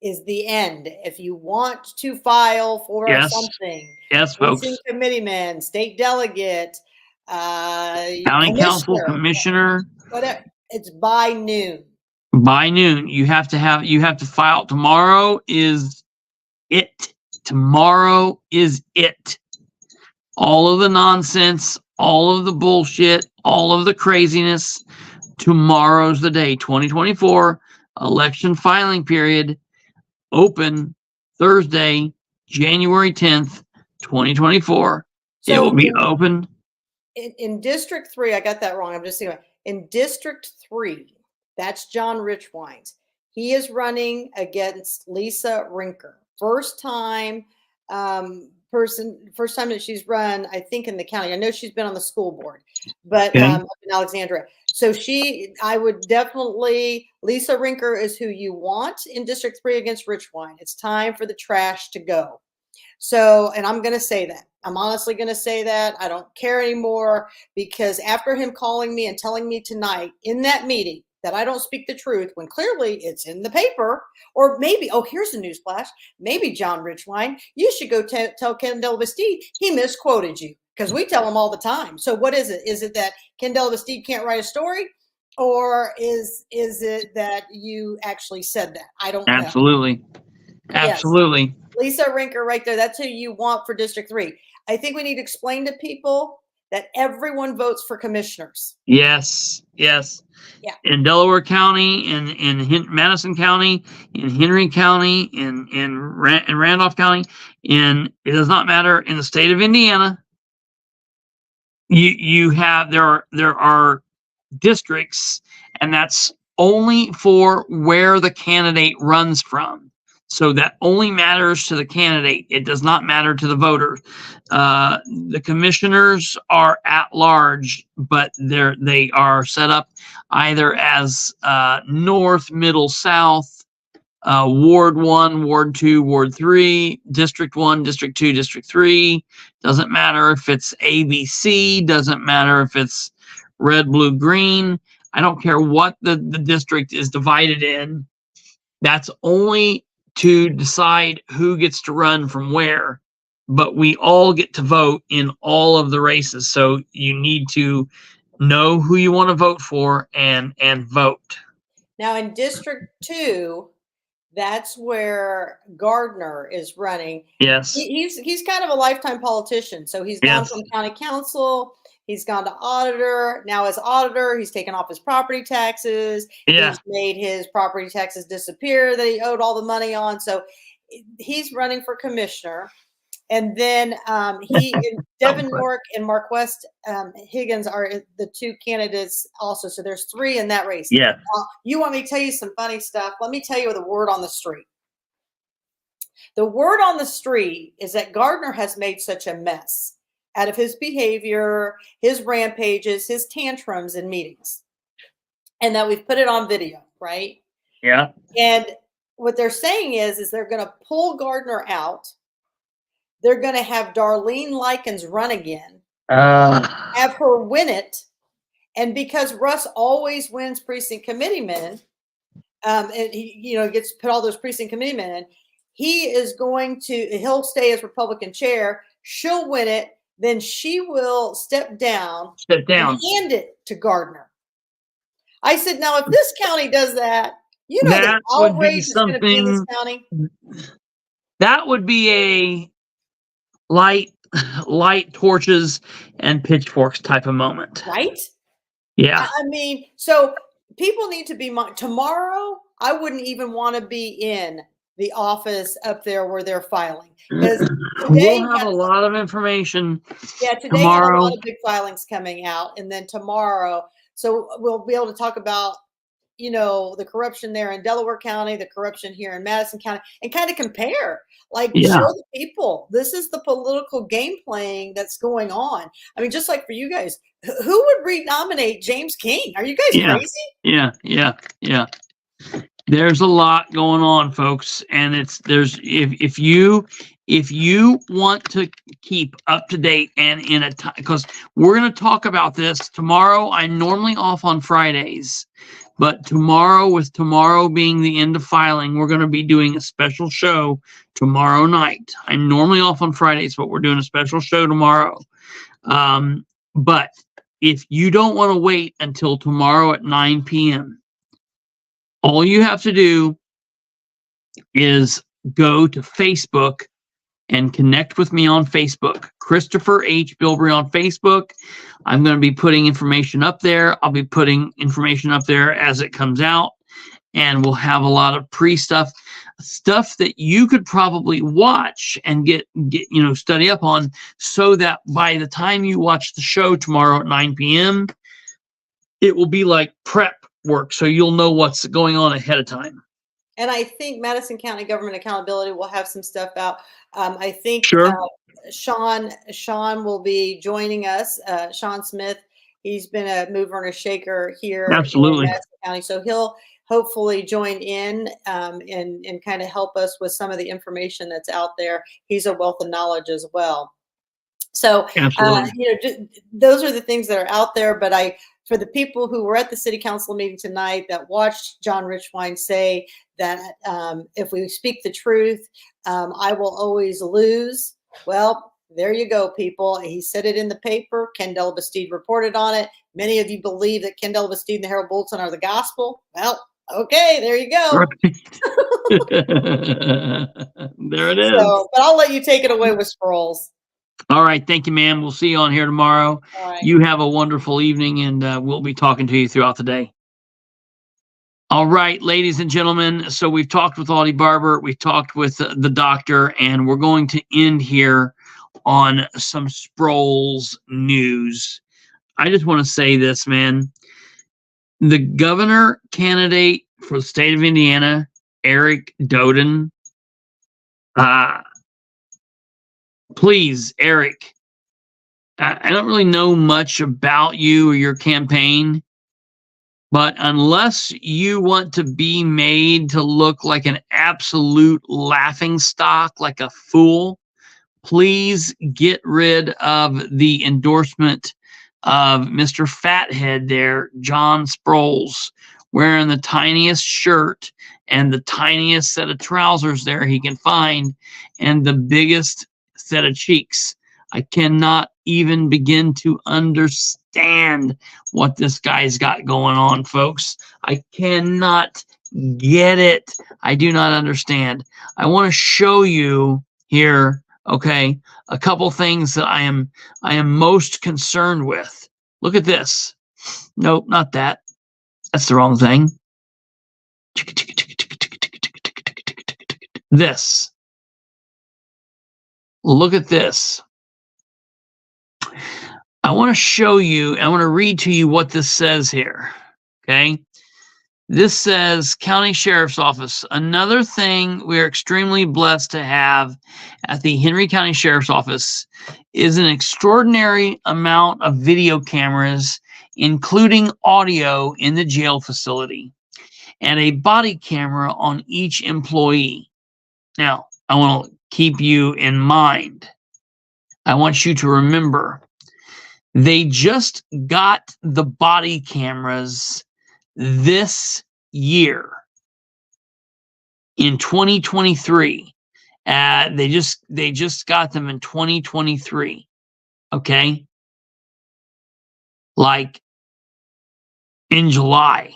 is the end. If you want to file for something, yes, folks, committeeman, state delegate, county council commissioner, whatever, it's by noon. By noon, you have to file. Tomorrow is it. Tomorrow is it. All of the nonsense, all of the bullshit, all of the craziness. Tomorrow's the day. 2024 election filing period. Open Thursday, January 10th, 2024. So it will be open. In District 3, I got that wrong. I'm just saying. In District 3, that's John Richwines. He is running against Lisa Rinker. First time that she's run, I think, in the county. I know she's been on the school board, but in Alexandria. So I would definitely, Lisa Rinker is who you want in District 3 against Richwine. It's time for the trash to go. So, and I'm going to say that. I'm honestly going to say that. I don't care anymore, because after him calling me and telling me tonight in that meeting that I don't speak the truth when clearly it's in the paper, or maybe, here's a newsflash. Maybe John Richwine, you should go tell Ken Delabastide he misquoted you, because we tell him all the time. So what is it? Is it that Ken Delabastide can't write a story, or is it that you actually said that? I don't know. Absolutely. Yes. Lisa Rinker right there. That's who you want for District 3. I think we need to explain to people that everyone votes for commissioners. Yes. Yeah. In Delaware County, in Madison County, in Henry County, in Randolph County, it does not matter, in the state of Indiana, there are districts, and that's only for where the candidate runs from. So that only matters to the candidate. It does not matter to the voter. The commissioners are at large, but they are set up either as north, middle, south, Ward 1, Ward 2, Ward 3, District 1, District 2, District 3. Doesn't matter if it's ABC, doesn't matter if it's red, blue, green. I don't care what the district is divided in. That's only to decide who gets to run from where. But we all get to vote in all of the races. So you need to know who you want to vote for and vote. Now in District 2, that's where Gardner is running. Yes. He's kind of a lifetime politician. So he's gone from county council, he's gone to auditor. Now as auditor, he's taken off his property taxes. Yeah. He's made his property taxes disappear that he owed all the money on. So he's running for commissioner. And then Devin York and Mark West Higgins are the two candidates also. So there's 3 in that race. Yeah. You want me to tell you some funny stuff? Let me tell you the word on the street. The word on the street is that Gardner has made such a mess out of his behavior, his rampages, his tantrums in meetings, and that we've put it on video, right? Yeah. And what they're saying is they're going to pull Gardner out. They're going to have Darlene Likens run again, have her win it. And because Russ always wins precinct committeemen, and he, gets put all those precinct committeemen in, he'll stay as Republican chair. She'll win it. Then she will step down and hand it to Gardner. I said, now, if this county does that, the outrage is going to be in this county. That would be a light torches and pitchforks type of moment, right? Yeah. I mean, so people need to be tomorrow. I wouldn't even want to be in the office up there where they're filing, because we'll have a lot of information. Yeah, today tomorrow. Have a lot of big filings coming out, and then tomorrow, so we'll be able to talk about the corruption there in Delaware County, the corruption here in Madison County, and kind of compare, show the people, this is the political game playing that's going on. I mean, just like for you guys, who would renominate James King? Are you guys crazy? Yeah. There's a lot going on, folks. And if you want to keep up to date and in a time, because we're going to talk about this tomorrow. I'm normally off on Fridays. But tomorrow, with tomorrow being the end of filing, we're going to be doing a special show tomorrow night. I'm normally off on Fridays, but we're doing a special show tomorrow. But if you don't want to wait until tomorrow at 9 p.m., all you have to do is go to Facebook and connect with me on Facebook. Kristopher H. Bilbrey on Facebook. I'm going to be putting information up there. I'll be putting information up there as it comes out, and we'll have a lot of stuff that you could probably watch and get study up on, so that by the time you watch the show tomorrow at 9 p.m., it will be like prep work, so you'll know what's going on ahead of time. And I think Madison County Government Accountability will have some stuff out. I think Sean will be joining us. Sean Smith, he's been a mover and a shaker here in Madison County, so he'll hopefully join in and kind of help us with some of the information that's out there. He's a wealth of knowledge as well. So, those are the things that are out there. But for the people who were at the city council meeting tonight that watched John Richwine say that if we speak the truth, I will always lose. Well, there you go, people. He said it in the paper. Kendall Bastide reported on it. Many of you believe that Kendall Bastide and the Herald Bulletin are the gospel. Well, okay, there you go. Right. There it is. But I'll let you take it away with Sproles. All right. Thank you, ma'am. We'll see you on here tomorrow. All right. You have a wonderful evening, and we'll be talking to you throughout the day. All right, ladies and gentlemen. So we've talked with Audie Barber. We've talked with the doctor, and we're going to end here on some Sproles news. I just want to say this, man. The governor candidate for the state of Indiana, Eric Doden, please, Eric, I don't really know much about you or your campaign, But unless you want to be made to look like an absolute laughingstock, like a fool, please get rid of the endorsement of Mr. Fathead there, John Sproles, wearing the tiniest shirt and the tiniest set of trousers there he can find and the biggest set of cheeks. I cannot even begin to understand what this guy's got going on, folks. I cannot get it. I do not understand. I want to show you here, okay, a couple things that I am most concerned with. Look at this. Nope, not that. That's the wrong thing. This. Look at this. I want to show you, I want to read to you what this says here. Okay. This says, County Sheriff's Office. Another thing we are extremely blessed to have at the Henry County Sheriff's Office is an extraordinary amount of video cameras, including audio in the jail facility, and a body camera on each employee. Now, I want to keep you in mind. I want you to remember, they just got the body cameras this year in 2023. They just got them in 2023. Okay, like in July.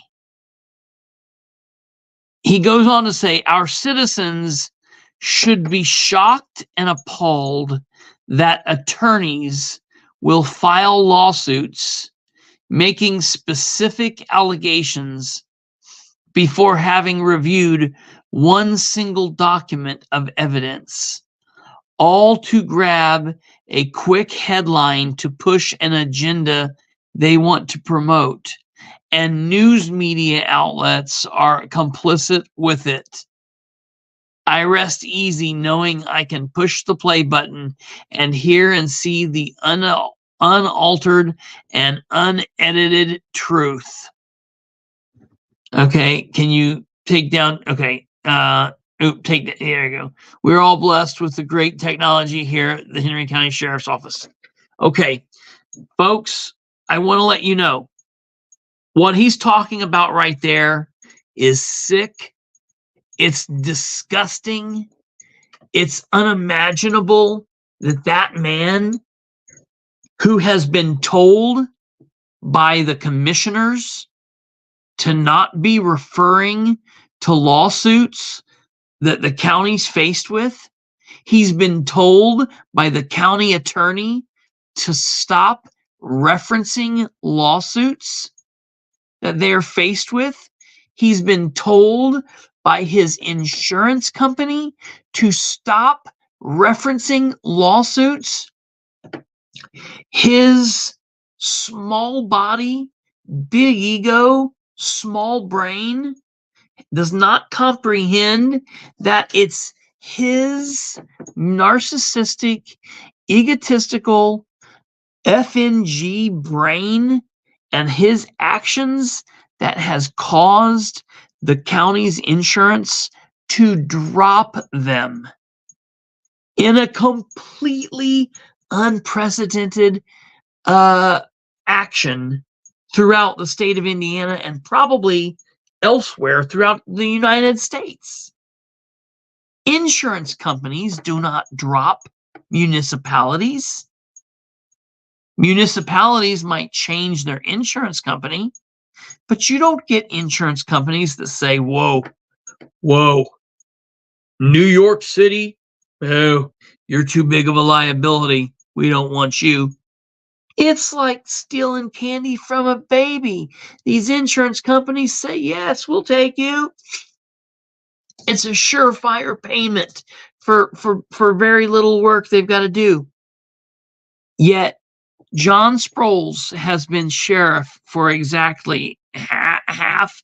He goes on to say, our citizens should be shocked and appalled that attorneys will file lawsuits making specific allegations before having reviewed one single document of evidence, all to grab a quick headline to push an agenda they want to promote, and news media outlets are complicit with it. I rest easy knowing I can push the play button and hear and see the unaltered and unedited truth. Okay, can you take down? Okay, take that. Here you go. We're all blessed with the great technology here at the Henry County Sheriff's Office. Okay, folks, I want to let you know what he's talking about right there is sick. It's disgusting. It's unimaginable that that man who has been told by the commissioners to not be referring to lawsuits that the county's faced with, he's been told by the county attorney to stop referencing lawsuits that they're faced with. He's been told by his insurance company to stop referencing lawsuits. His small body, big ego, small brain does not comprehend that it's his narcissistic, egotistical, FNG brain and his actions that has caused the county's insurance to drop them in a completely unprecedented action throughout the state of Indiana and probably elsewhere throughout the United States. Insurance companies do not drop municipalities. Municipalities might change their insurance company, but you don't get insurance companies that say, whoa, New York City, oh, you're too big of a liability. We don't want you. It's like stealing candy from a baby. These insurance companies say, yes, we'll take you. It's a surefire payment for very little work they've got to do. Yet, John Sproles has been sheriff for exactly half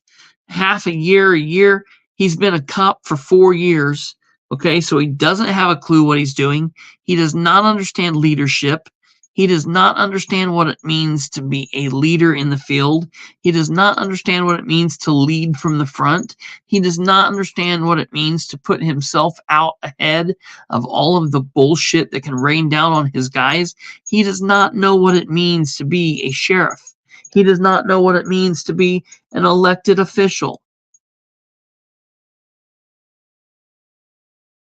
a year. He's been a cop for 4 years. Okay, so he doesn't have a clue what he's doing. He does not understand leadership. He does not understand what it means to be a leader in the field. He does not understand what it means to lead from the front. He does not understand what it means to put himself out ahead of all of the bullshit that can rain down on his guys. He does not know what it means to be a sheriff. He does not know what it means to be an elected official.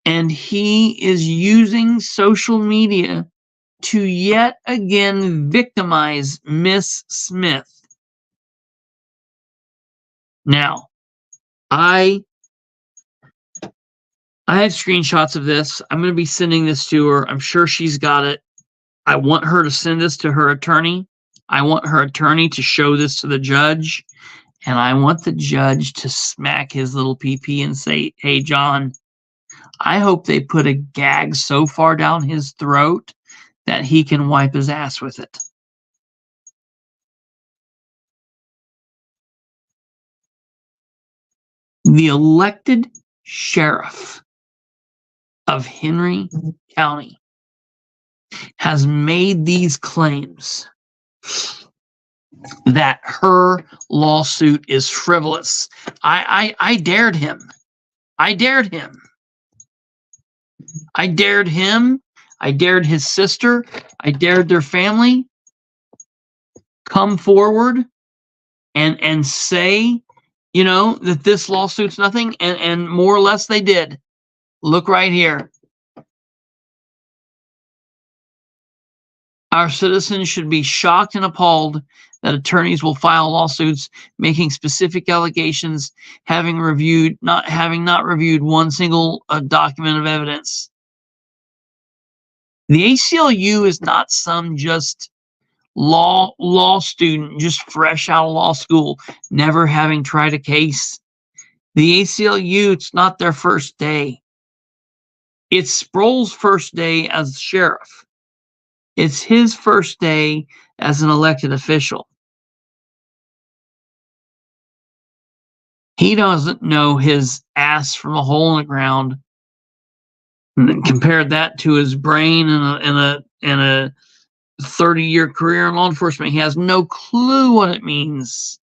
And he is using social media to yet again victimize Miss Smith. Now, I have screenshots of this. I'm going to be sending this to her. I'm sure she's got it. I want her to send this to her attorney. I want her attorney to show this to the judge. And I want the judge to smack his little PP and say, hey, John, I hope they put a gag so far down his throat that he can wipe his ass with it. The elected sheriff of Henry County has made these claims that her lawsuit is frivolous. I dared him. I dared him. I dared him. I dared his sister. I dared their family. Come forward and say, you know, that this lawsuit's nothing. And more or less they did. Look right here. Our citizens should be shocked and appalled that attorneys will file lawsuits making specific allegations, having not reviewed one single document of evidence. The ACLU is not some just law student just fresh out of law school, never having tried a case. The ACLU, it's not their first day. It's Sproles' first day as sheriff. It's his first day as an elected official. He doesn't know his ass from a hole in the ground. And then compared that to his brain and a 30-year career in law enforcement. He has no clue what it means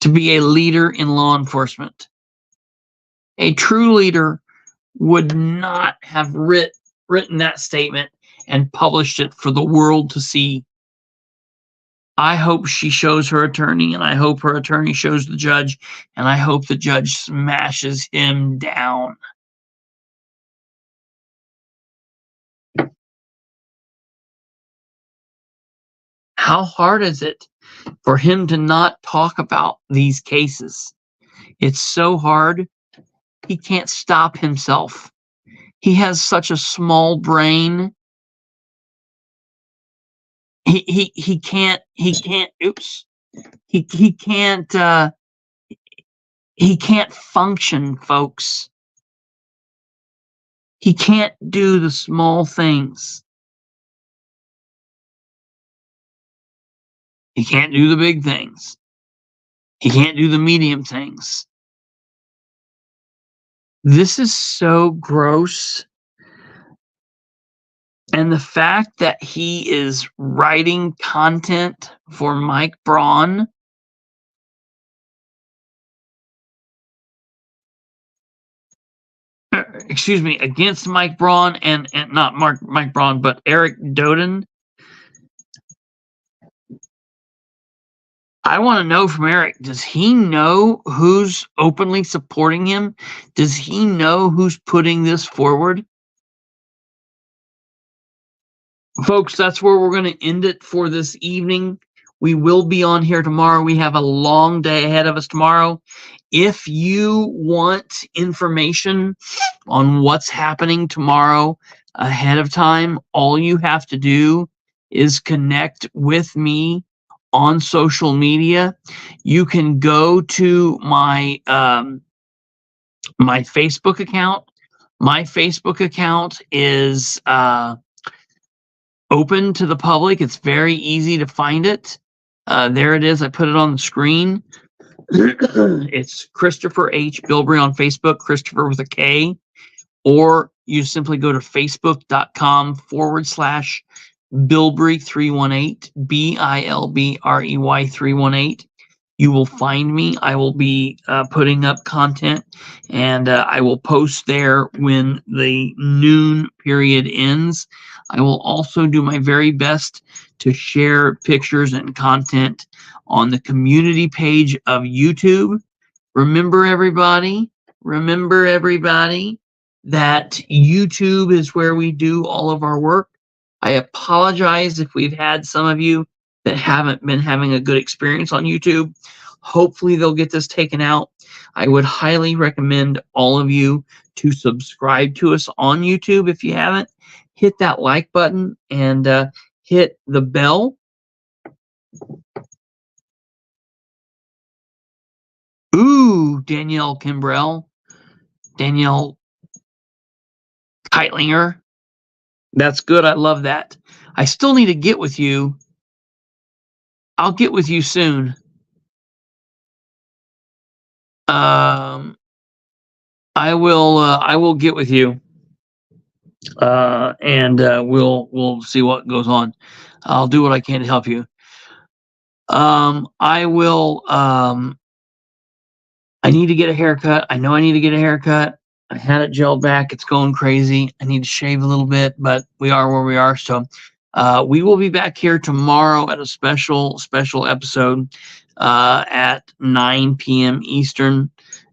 to be a leader in law enforcement. A true leader would not have written that statement and published it for the world to see. I hope she shows her attorney, and I hope her attorney shows the judge, and I hope the judge smashes him down. How hard is it for him to not talk about these cases? It's so hard. He can't stop himself. He has such a small brain. He can't function, folks. He can't do the small things. He can't do the big things. He can't do the medium things. This is so gross. And the fact that he is writing content for Mike Braun, against Mike Braun and not Mike Braun, but Eric Doden. I want to know from Eric, does he know who's openly supporting him? Does he know who's putting this forward? Folks, that's where we're going to end it for this evening. We will be on here tomorrow. We have a long day ahead of us tomorrow. If you want information on what's happening tomorrow ahead of time, all you have to do is connect with me on social media. You can go to my my Facebook account. My Facebook account is open to the public. It's very easy to find it. There it is. I put it on the screen. It's Kristopher H. Bilbrey on Facebook, Kristopher with a K. Or you simply go to facebook.com/ Bilbrey 318, Bilbrey 318. You will find me. I will be putting up content, and I will post there when the noon period ends. I will also do my very best to share pictures and content on the community page of YouTube. Remember, everybody, that YouTube is where we do all of our work. I apologize if we've had some of you that haven't been having a good experience on YouTube. Hopefully they'll get this taken out. I would highly recommend all of you to subscribe to us on YouTube if you haven't. Hit that like button and hit the bell. Ooh, Danielle Kimbrell. Danielle Keitlinger. That's good. I love that. I still need to get with you. I'll get with you soon. I will get with you. And we'll see what goes on. I'll do what I can to help you. I will I need to get a haircut. I know I need to get a haircut. I had it gelled back. It's going crazy. I need to shave a little bit, but we are where we are. So we will be back here tomorrow at a special episode at 9 p.m. Eastern.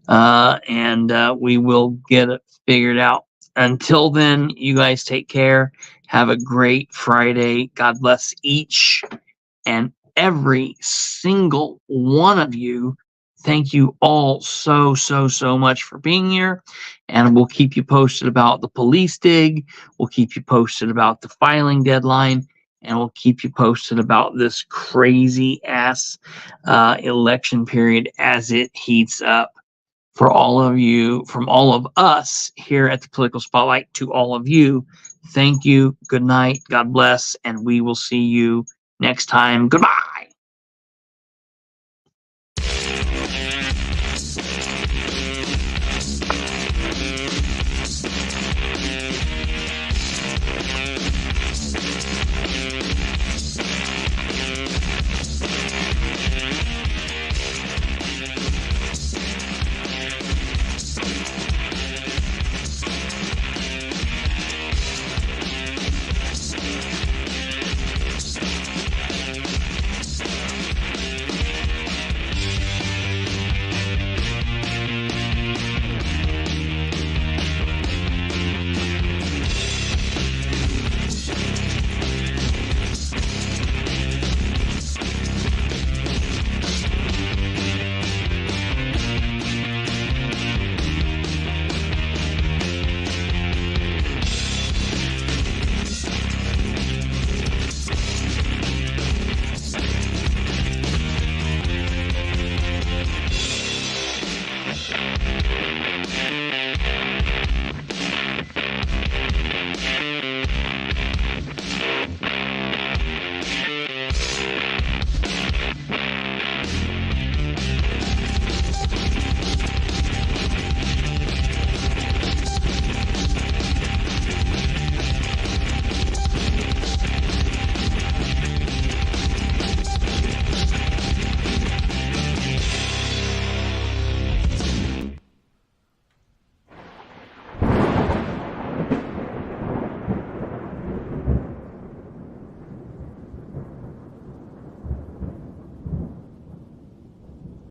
And we will get it figured out. Until then, you guys take care. Have a great Friday. God bless each and every single one of you. Thank you all so much for being here. And we'll keep you posted about the police dig. We'll keep you posted about the filing deadline. And we'll keep you posted about this crazy ass election period as it heats up. For all of you, from all of us here at the Political Spotlight, to all of you, thank you. Good night. God bless. And we will see you next time. Goodbye.